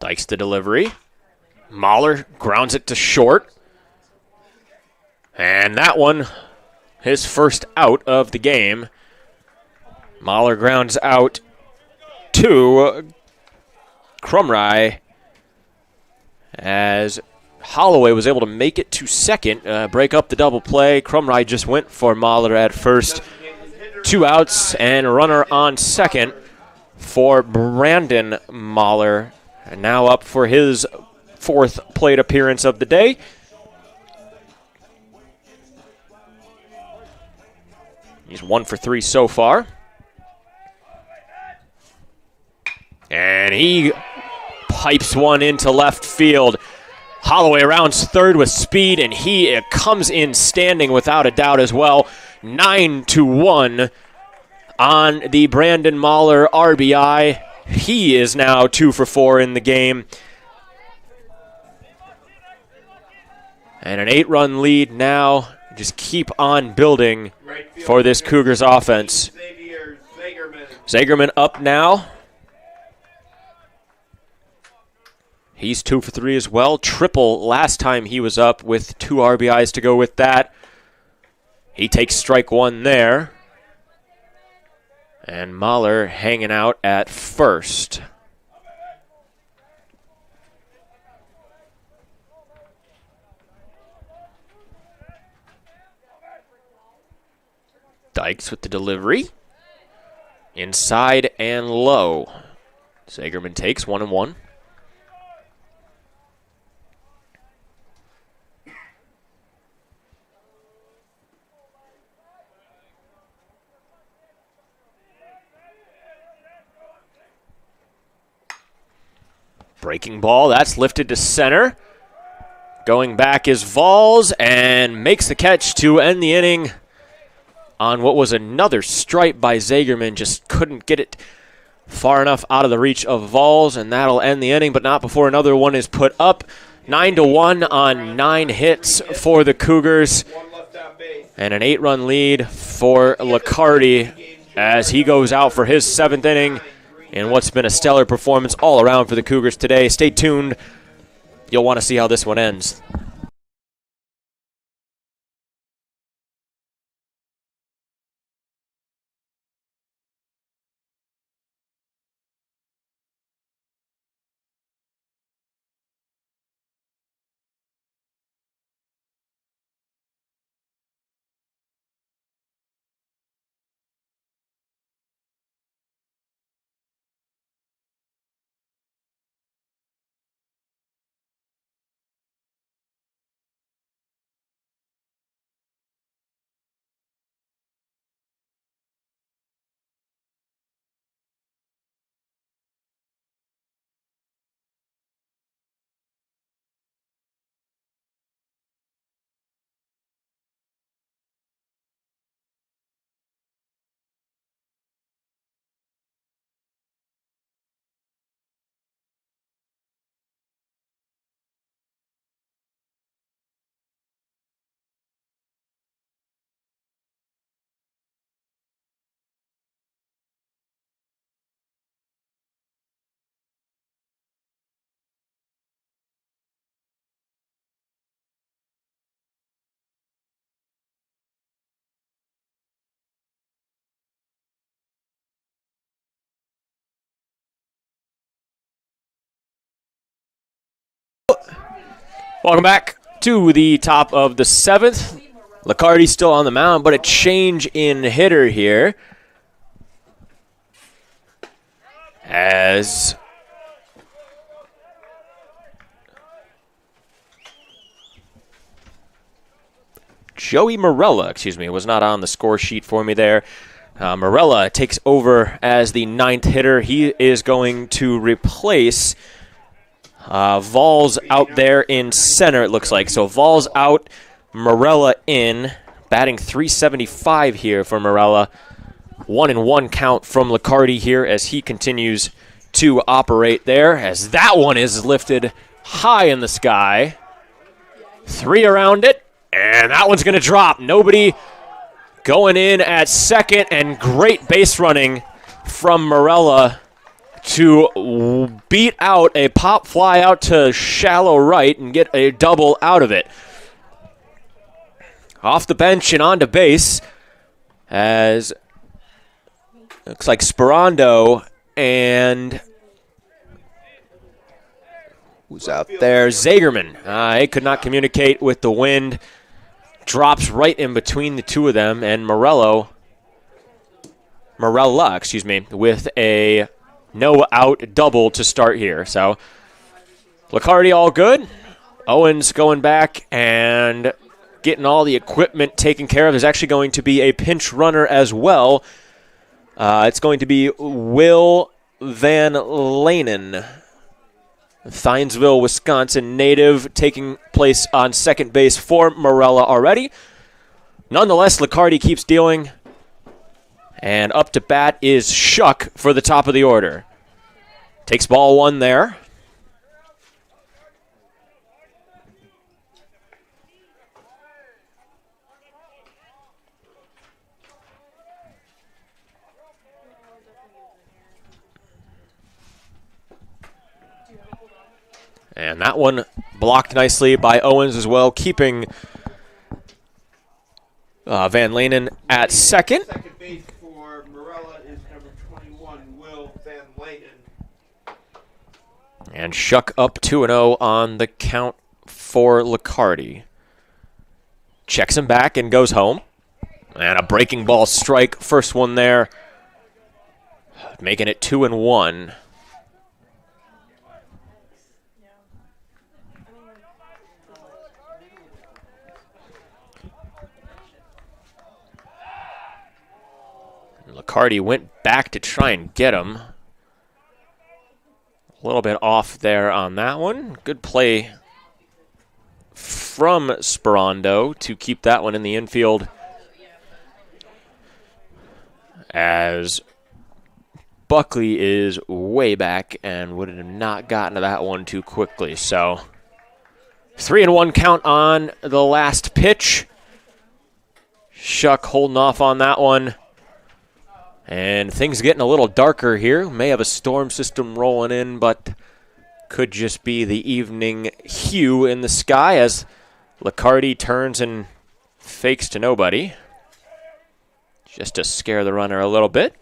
Dykes the delivery. Mahler grounds it to short. And that one, his first out of the game. Mahler grounds out to Crumry as Holloway was able to make it to second, break up the double play. Crumry just went for Mahler at first. 2 outs and a runner on second for Brandon Mahler. And now up for his 4th plate appearance of the day. He's 1 for 3 so far. And he pipes one into left field. Holloway rounds third with speed, and he comes in standing without a doubt as well. 9-1 on the Brandon Mahler RBI. He is now 2 for 4 in the game. And an 8-run lead now. Just keep on building for this Cougars offense. Zagerman up now. He's 2 for 3 as well. Triple last time he was up with 2 RBIs to go with that. He takes strike 1 there. And Mahler hanging out at first. Dykes with the delivery. Inside and low. Zagerman takes 1-1. Breaking ball, that's lifted to center. Going back is Vols and makes the catch to end the inning on what was another stripe by Zagerman. Just couldn't get it far enough out of the reach of Vols, and that'll end the inning, but not before another one is put up. 9-1 on 9 hits for the Cougars. And an 8-run lead for Liccardi as he goes out for his 7th inning. And what's been a stellar performance all around for the Cougars today. Stay tuned. You'll want to see how this one ends. Welcome back to the top of the 7th. Liccardi still on the mound, but a change in hitter here. As Joey Morella, was not on the score sheet for me there. Morella takes over as the 9th hitter. He is going to replace Vols out there in center, it looks like. So Vols out, Morella in. Batting .375 here for Morella. 1-1 count from Liccardi here as he continues to operate there. As that one is lifted high in the sky. 3 around it, and that one's going to drop. Nobody going in at second, and great base running from Morella to beat out a pop fly out to shallow right and get a double out of it. Off the bench and onto base as looks like Sperando and who's out there? Zagerman. He could not communicate with the wind. Drops right in between the two of them, and Morella, with a no-out double to start here. So Liccardi all good. Owens going back and getting all the equipment taken care of. There's actually going to be a pinch runner as well. It's going to be Will Van Lanen, Thiensville, Wisconsin native, taking place on second base for Morella already. Nonetheless, Liccardi keeps dealing. And up to bat is CUC for the top of the order. Takes ball 1 there. And that one blocked nicely by Owens as well, keeping Van Lanen at second. Second base for Morella is number 21, Will Van Lanen. And CUC up 2-0 on the count for Liccardi. Checks him back and goes home. And a breaking ball strike, first one there, making it 2-1. Liccardi went back to try and get him. A little bit off there on that one. Good play from Sperando to keep that one in the infield, as Buckley is way back and would have not gotten to that one too quickly. So 3-1 count on the last pitch. CUC holding off on that one. And things getting a little darker here. May have a storm system rolling in, but could just be the evening hue in the sky as Liccardi turns and fakes to nobody, just to scare the runner a little bit.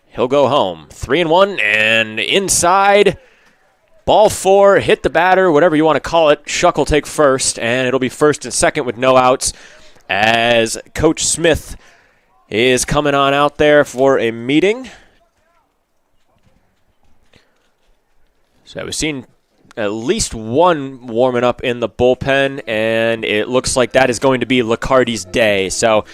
He'll go home. 3-1 and inside. Ball 4, hit the batter, whatever you want to call it. CUC will take first, and it'll be first and second with no outs as Coach Smith is coming on out there for a meeting. So we've seen at least one warming up in the bullpen, and it looks like that is going to be Liccardi's day. So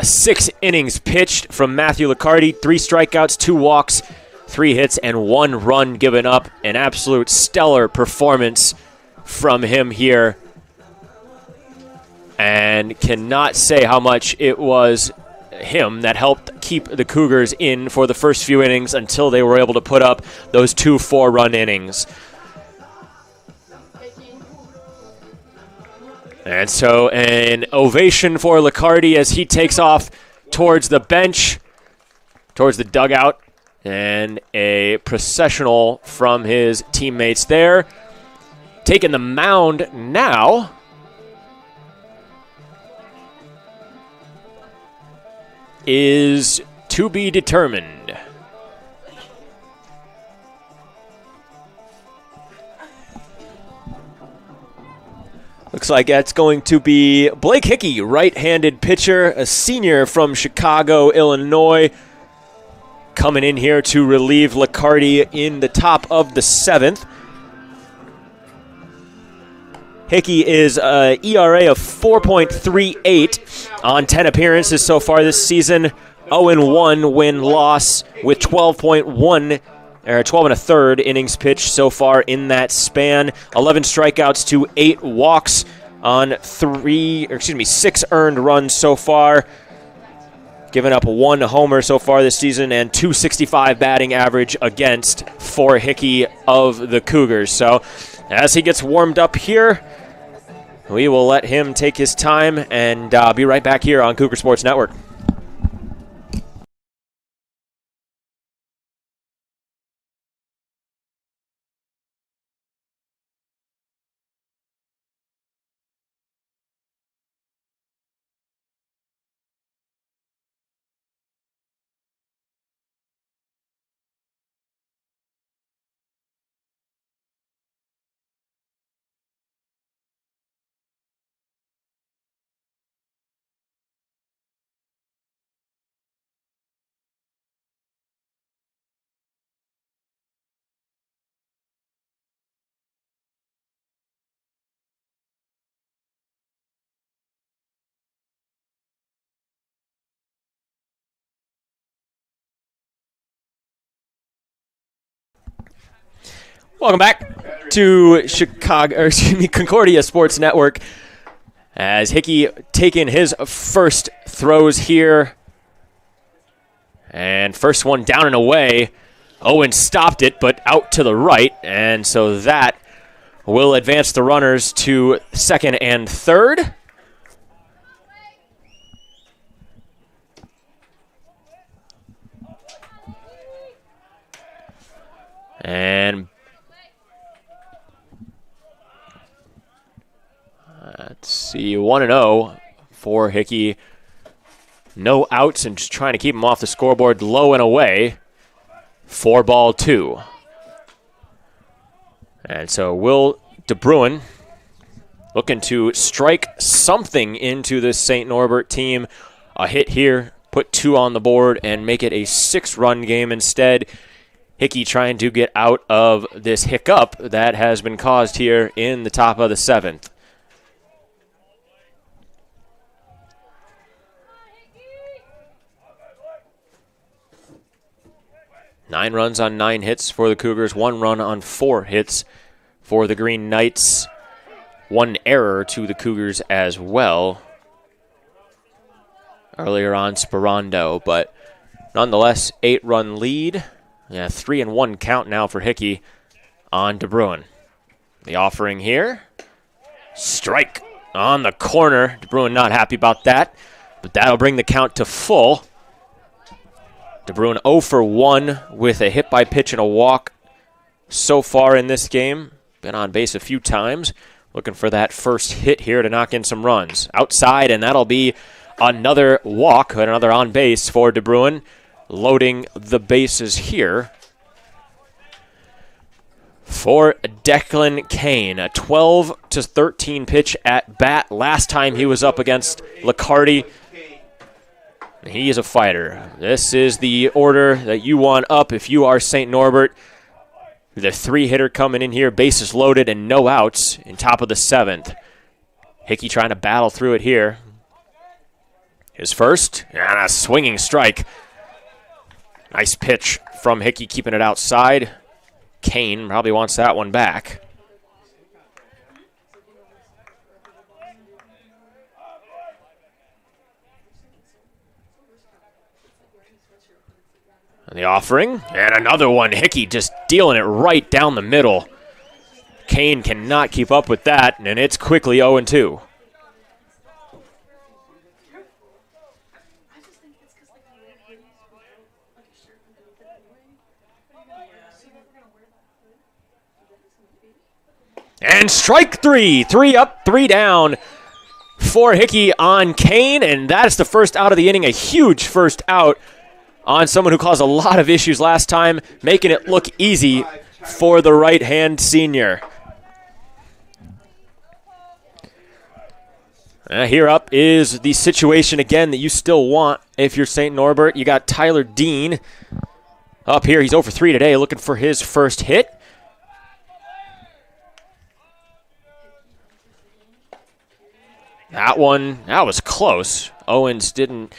6 innings pitched from Matthew Liccardi, 3 strikeouts, 2 walks, 3 hits, and 1 run given up. An absolute stellar performance from him here. And cannot say how much it was him that helped keep the Cougars in for the first few innings until they were able to put up those 2 4-run innings. And so an ovation for Liccardi as he takes off towards the bench, towards the dugout. And a processional from his teammates there. Taking the mound now is to be determined. Looks like that's going to be Blake Hickey, right-handed pitcher, a senior from Chicago, Illinois, coming in here to relieve Liccardi in the top of the 7th. Hickey is an ERA of 4.38 on 10 appearances so far this season, 0-1 win-loss with 12.1 or 12 and a third innings pitched so far in that span. 11 strikeouts to 8 walks on 6 earned runs so far. Giving up 1 homer so far this season and 265 batting average against for Hickey of the Cougars. So as he gets warmed up here, we will let him take his time and be right back here on Cougar Sports Network. Welcome back to Concordia Sports Network as Hickey taking his first throws here. And first one down and away. Owen stopped it, but out to the right. And so that will advance the runners to second and third. And let's see, 1-0 for Hickey. No outs and just trying to keep him off the scoreboard low and away. 4-2. And so Will DeBruin looking to strike something into this St. Norbert team. A hit here, put 2 on the board, and make it a 6-run game instead. Hickey trying to get out of this hiccup that has been caused here in the top of the 7th. Nine runs on 9 hits for the Cougars, 1 run on 4 hits for the Green Knights. 1 error to the Cougars as well earlier on Sperando, but nonetheless, 8-run lead. Yeah, 3-1 count now for Hickey on DeBruin. The offering here. Strike on the corner. DeBruin not happy about that, but that'll bring the count to full. DeBruin 0 for 1 with a hit by pitch and a walk so far in this game. Been on base a few times. Looking for that first hit here to knock in some runs. Outside, and that'll be another walk, another on base for DeBruin. Loading the bases here for Declan Kane. A 12-13 pitch at bat. Last time he was up against Licardi. He is a fighter. This is the order that you want up if you are St. Norbert. The 3-hitter coming in here, bases loaded and no outs in top of the 7th. Hickey trying to battle through it here. His first, and a swinging strike. Nice pitch from Hickey, keeping it outside. Kane probably wants that one back. And the offering, and another one. Hickey just dealing it right down the middle. Kane cannot keep up with that, and it's quickly 0-2. And strike 3. 3 up, 3 down for Hickey on Kane, and that's the first out of the inning. A huge first out on someone who caused a lot of issues last time, making it look easy for the right-hand senior. Here up is the situation again that you still want if you're St. Norbert. You got Tyler Dean up here. He's 0 for 3 today, looking for his first hit. That was close. Owens didn't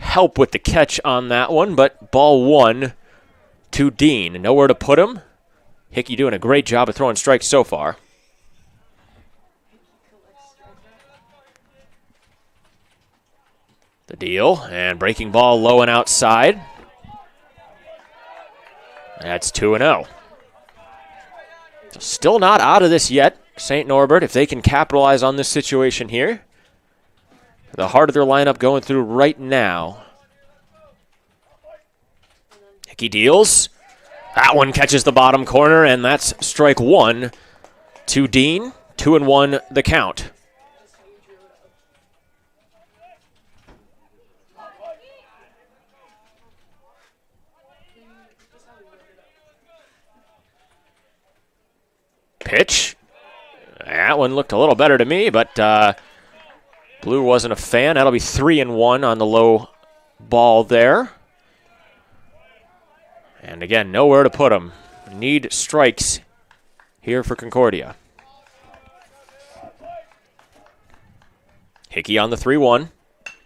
help with the catch on that one, but ball one to Dean. Nowhere to put him. Hickey doing a great job of throwing strikes so far. The deal, and breaking ball low and outside. That's 2-0. Still not out of this yet, St. Norbert, if they can capitalize on this situation here. The heart of their lineup going through right now. Hickey deals. That one catches the bottom corner, and that's strike one to Dean. 2-1 the count. Pitch. That one looked a little better to me, but Blue wasn't a fan. That'll be 3-1 on the low ball there. And again, nowhere to put them. Need strikes here for Concordia. Hickey on the 3-1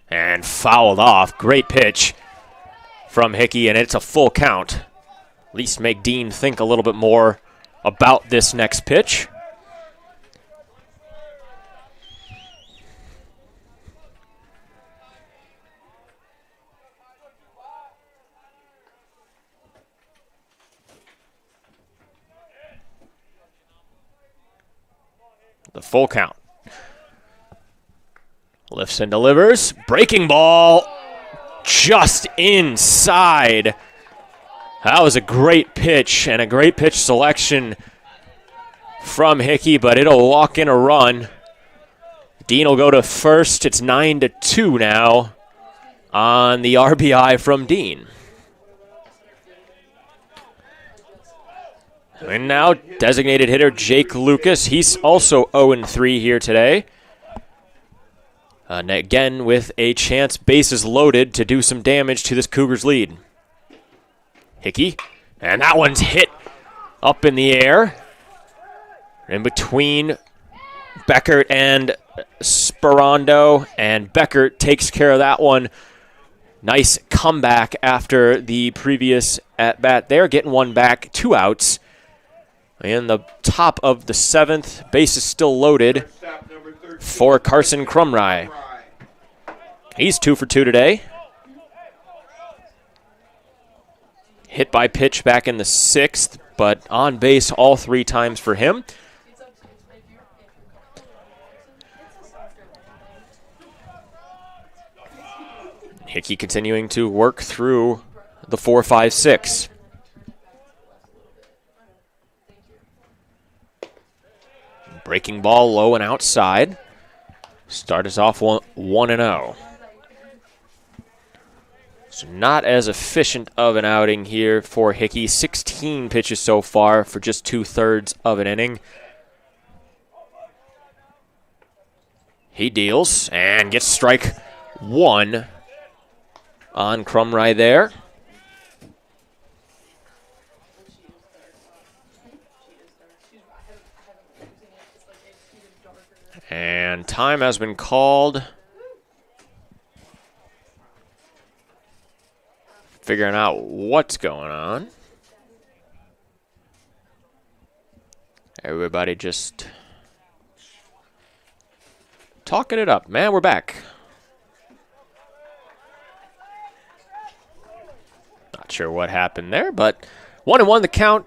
and fouled off. Great pitch from Hickey, and it's a full count. At least make Dean think a little bit more about this next pitch. The full count. Lifts and delivers. Breaking ball just inside. That was a great pitch and a great pitch selection from Hickey, but it'll walk in a run. Dean will go to first. It's 9-2 now on the RBI from Dean. And now designated hitter Jake Lucas. He's also 0-3 here today. And again with a chance, bases loaded, to do some damage to this Cougars lead. Hickey, and that one's hit up in the air. In between Beckert and Sperando, and Beckert takes care of that one. Nice comeback after the previous at-bat there, getting one back, 2 outs. In the top of the 7th, base is still loaded for Carson Crumry. He's 2 for 2 today. Hit by pitch back in the 6th, but on base all 3 times for him. Hickey continuing to work through the 4-5-6. Breaking ball low and outside. Start us off 1-0. So not as efficient of an outing here for Hickey. 16 pitches so far for just 2/3 of an inning. He deals and gets strike 1 on Crumry there. And time has been called. Figuring out what's going on. Everybody just talking it up. Man, we're back. Not sure what happened there, but 1-1 the count.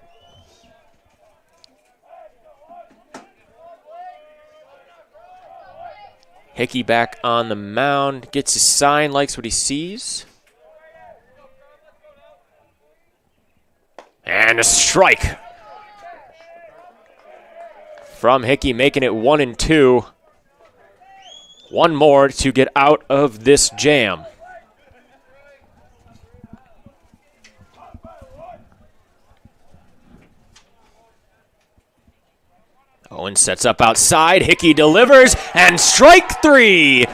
Hickey back on the mound, gets his sign, likes what he sees. And a strike from Hickey, making it 1-2. One more to get out of this jam. Owen sets up outside. Hickey delivers, and strike 3.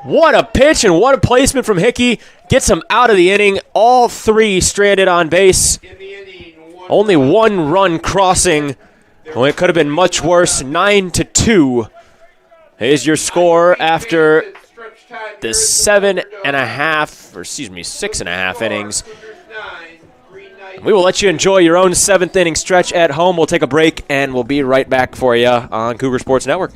What a pitch and what a placement from Hickey. Gets him out of the inning. All 3 stranded on base. Only 1 run crossing. Well, it could have been much worse. 9-2 is your score after the 6.5 innings. We will let you enjoy your own 7th inning stretch at home. We'll take a break, and we'll be right back for you on Cougar Sports Network.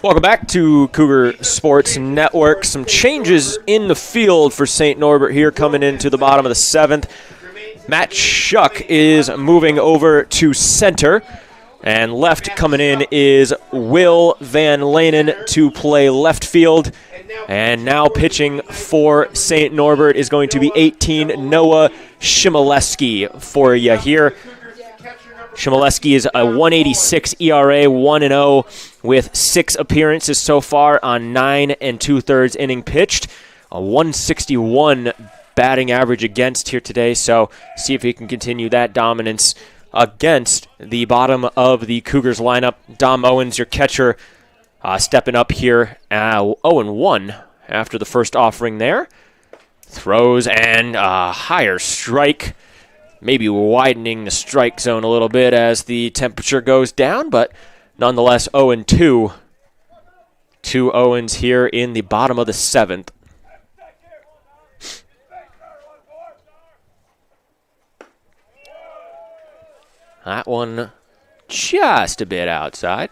Welcome back to Cougar Sports Network. Some changes in the field for St. Norbert here coming into the bottom of the 7th. Matt Schuck is moving over to center, and left coming in is Will Van Lanen to play left field. And now pitching for St. Norbert is going to be 18 Noah Shimoleski for you here. Shimoleski is a 1.86 ERA, 1-0 with 6 appearances so far on 9 2/3 inning pitched. A 161 batting average against here today, so see if he can continue that dominance against the bottom of the Cougars lineup. Dom Owens, your catcher, stepping up here, 0-1 after the first offering there. Throws and a higher strike. Maybe widening the strike zone a little bit as the temperature goes down, but nonetheless 0-2. 2 Owens here in the bottom of the 7th. That one just a bit outside.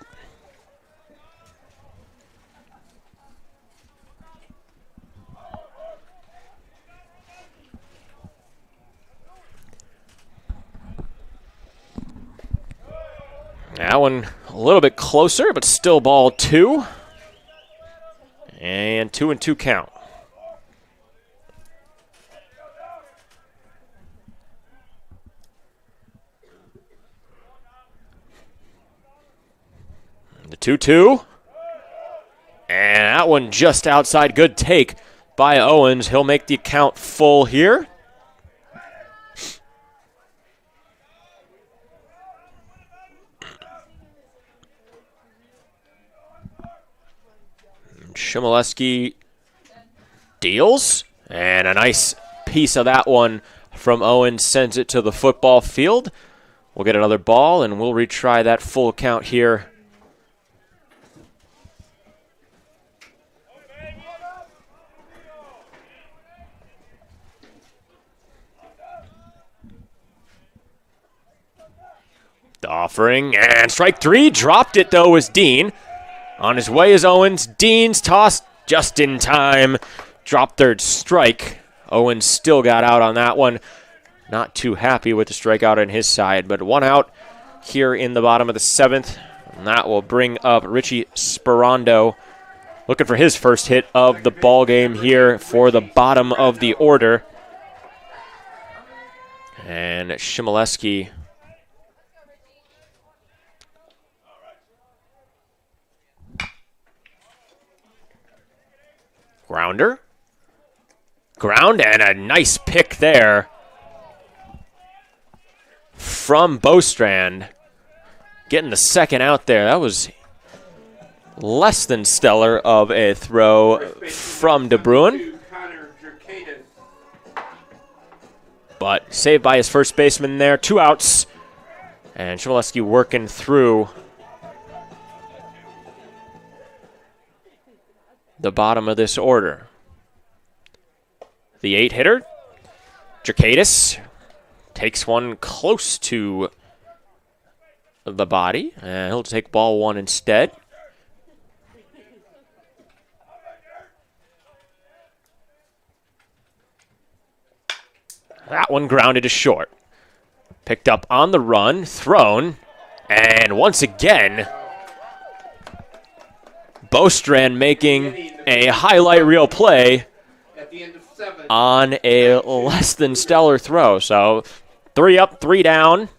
That one a little bit closer, but still ball 2. And 2-2 count. The 2-2. And that one just outside. Good take by Owens. He'll make the count full here. Shimoleski deals, and a nice piece of that one from Owens sends it to the football field. We'll get another ball, and we'll retry that full count here. The offering, and strike 3. Dropped it, though, was Dean. On his way is Owens. Dean's tossed just in time. Drop third strike. Owens still got out on that one. Not too happy with the strikeout on his side, but 1 out here in the bottom of the 7th. And that will bring up Richie Sperando, looking for his first hit of the ball game here for the bottom of the order. And Shimoleski grounder. Ground, and a nice pick there from Bostrand. Getting the second out there. That was less than stellar of a throw from De Bruin. But saved by his first baseman there. 2 outs. And Shimoleski working through the bottom of this order. The 8-hitter, Jacadis, takes one close to the body, and he'll take ball 1 instead. That one grounded to short. Picked up on the run, thrown, and once again, Bostrand making a highlight reel play At the end of 7. on a less than stellar throw. So 3 up, 3 down.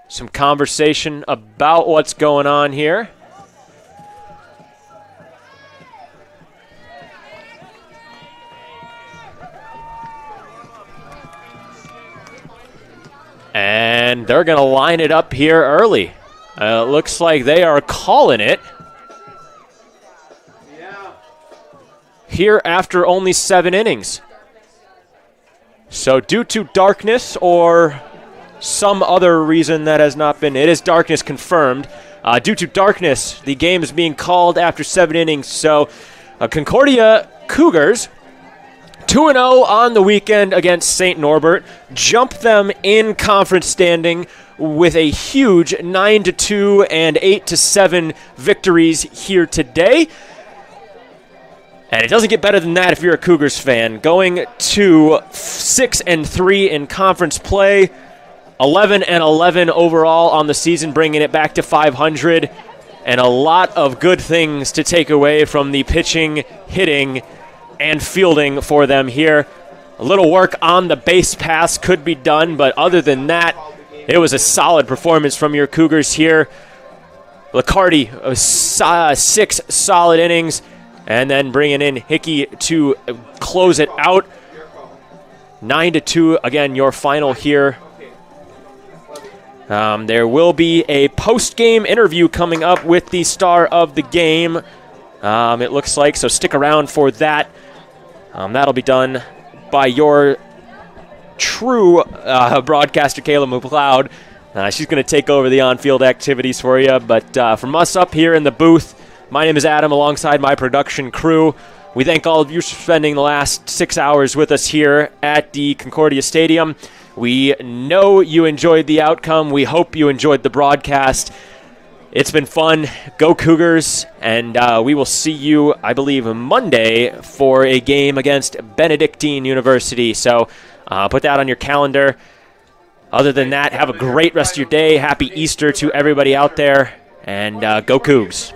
Some conversation about what's going on here. And they're going to line it up here early. It looks like they are calling it Yeah. here after only 7 innings. So due to darkness or some other reason that has not been, it is darkness confirmed. Due to darkness, the game is being called after 7 innings. So Concordia Cougars 2-0 on the weekend against St. Norbert. Jump them in conference standing with a huge 9-2 and 8-7 victories here today. And it doesn't get better than that if you're a Cougars fan. Going to 6-3 in conference play, 11-11 overall on the season, bringing it back to 500. And a lot of good things to take away from the pitching, hitting, and fielding for them here. A little work on the base pass could be done, but other than that, it was a solid performance from your Cougars here. Licardi, 6 solid innings, and then bringing in Hickey to close it out. 9-2, again, your final here. There will be a post-game interview coming up with the star of the game, it looks like, so stick around for that. That'll be done by your true broadcaster, Kayla McLeod. She's going to take over the on-field activities for you. But from us up here in the booth, my name is Adam, alongside my production crew. We thank all of you for spending the last 6 hours with us here at the Concordia Stadium. We know you enjoyed the outcome. We hope you enjoyed the broadcast. It's been fun. Go Cougars, and we will see you, I believe, Monday for a game against Benedictine University. So put that on your calendar. Other than that, have a great rest of your day. Happy Easter to everybody out there, and go Cougs.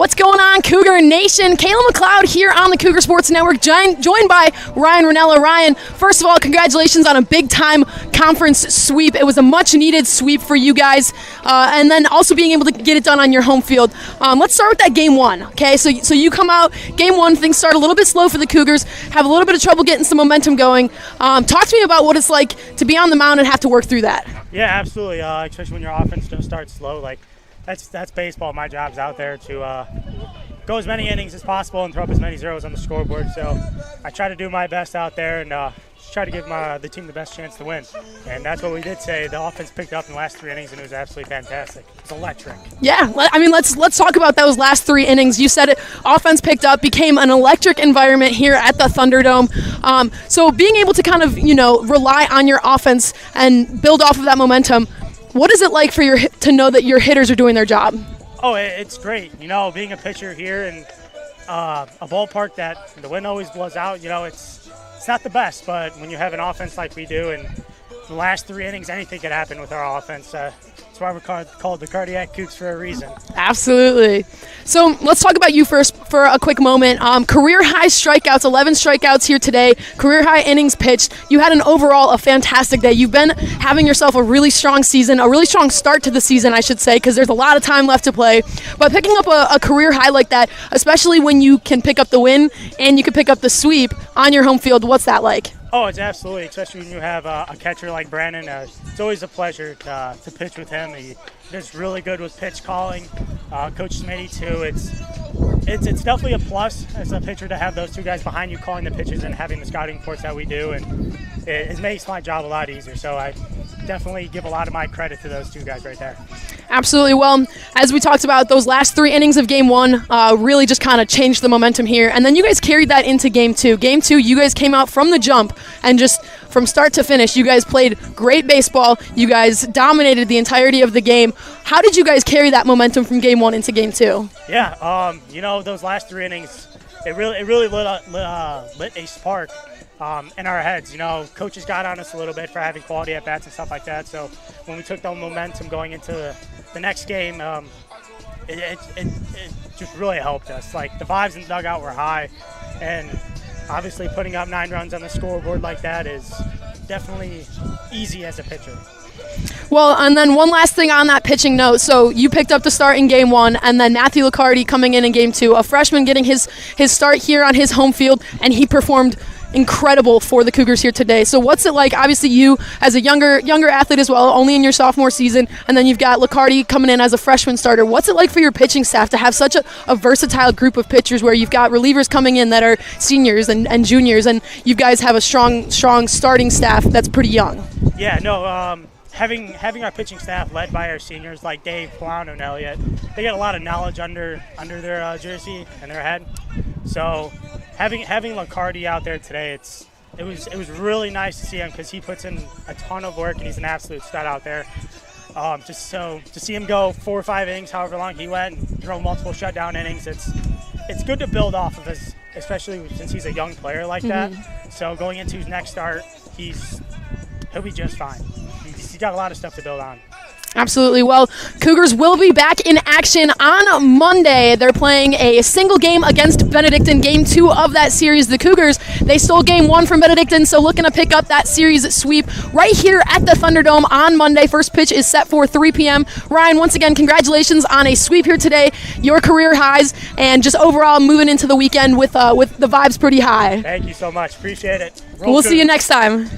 What's going on, Cougar Nation? Kayla McLeod here on the Cougar Sports Network, joined by Ryan Ranella. Ryan, first of all, congratulations on a big-time conference sweep. It was a much-needed sweep for you guys, and then also being able to get it done on your home field. Let's start with that game one, okay? So you come out, game one, things start a little bit slow for the Cougars, have a little bit of trouble getting some momentum going. Talk to me about what it's like to be on the mound and have to work through that. Yeah, absolutely, especially when your offense does start slow. Like, that's baseball. My job's out there to go as many innings as possible and throw up as many zeros on the scoreboard. So I try to do my best out there and just try to give the team the best chance to win. And that's what we did say. The offense picked up in the last 3 innings, and it was absolutely fantastic. It's electric. Yeah, I mean, let's talk about those last 3 innings. You said it. Offense picked up, became an electric environment here at the Thunderdome. So being able to kind of rely on your offense and build off of that momentum. What is it like for to know that your hitters are doing their job? Oh, it's great. Being a pitcher here in a ballpark that the wind always blows out, it's not the best. But when you have an offense like we do, and the last 3 innings, anything could happen with our offense. That's why we're called the Cardiac Cougs for a reason. Absolutely. So let's talk about you first for a quick moment. Career high strikeouts, 11 strikeouts here today. Career high innings pitched. You had a fantastic day. You've been having yourself a really strong season, a really strong start to the season, I should say, because there's a lot of time left to play. But picking up a career high like that, especially when you can pick up the win and you can pick up the sweep on your home field, what's that like? Oh, it's absolutely, especially when you have a catcher like Brandon. It's always a pleasure to pitch with him. He's really good with pitch calling. Coach Smitty, too. It's definitely a plus as a pitcher to have those 2 guys behind you calling the pitches and having the scouting reports that we do. And it makes my job a lot easier. So I definitely give a lot of my credit to those 2 guys right there. Absolutely. Well, as we talked about, those last 3 innings of game one really just kind of changed the momentum here. And then you guys carried that into game 2. Game 2, you guys came out from the jump and just from start to finish, you guys played great baseball. You guys dominated the entirety of the game. How did you guys carry that momentum from game 1 into game 2? Yeah, those last 3 innings, it really lit a spark in our heads. Coaches got on us a little bit for having quality at bats and stuff like that. So when we took the momentum going into the next game, it just really helped us. Like, the vibes in the dugout were high, and obviously putting up 9 runs on the scoreboard like that is definitely easy as a pitcher. Well, and then one last thing on that pitching note. So you picked up the start in game 1, and then Matthew Licardi coming in game 2, a freshman getting his start here on his home field, and he performed incredible for the Cougars here today. So what's it like? Obviously, you as a younger athlete as well, only in your sophomore season, and then you've got Licardi coming in as a freshman starter. What's it like for your pitching staff to have such a versatile group of pitchers where you've got relievers coming in that are seniors and juniors, and you guys have a strong starting staff that's pretty young? Yeah, no. Having our pitching staff led by our seniors like Dave, Plano, and Elliott, they get a lot of knowledge under their jersey and their head. So having Licardi out there today, it was really nice to see him because he puts in a ton of work and he's an absolute stud out there. Just so to see him go 4 or 5 innings, however long he went, and throw multiple shutdown innings, it's good to build off of his, especially since he's a young player like that. So going into his next start, he'll be just fine. He's got a lot of stuff to build on. Absolutely. Well, Cougars will be back in action on Monday. They're playing a single game against Benedictine, game 2 of that series. The Cougars, they stole game 1 from Benedictine, so looking to pick up that series sweep right here at the Thunderdome on Monday. First pitch is set for 3 p.m. Ryan, once again, congratulations on a sweep here today, your career highs, and just overall moving into the weekend with the vibes pretty high. Thank you so much. Appreciate it. We'll see you next time.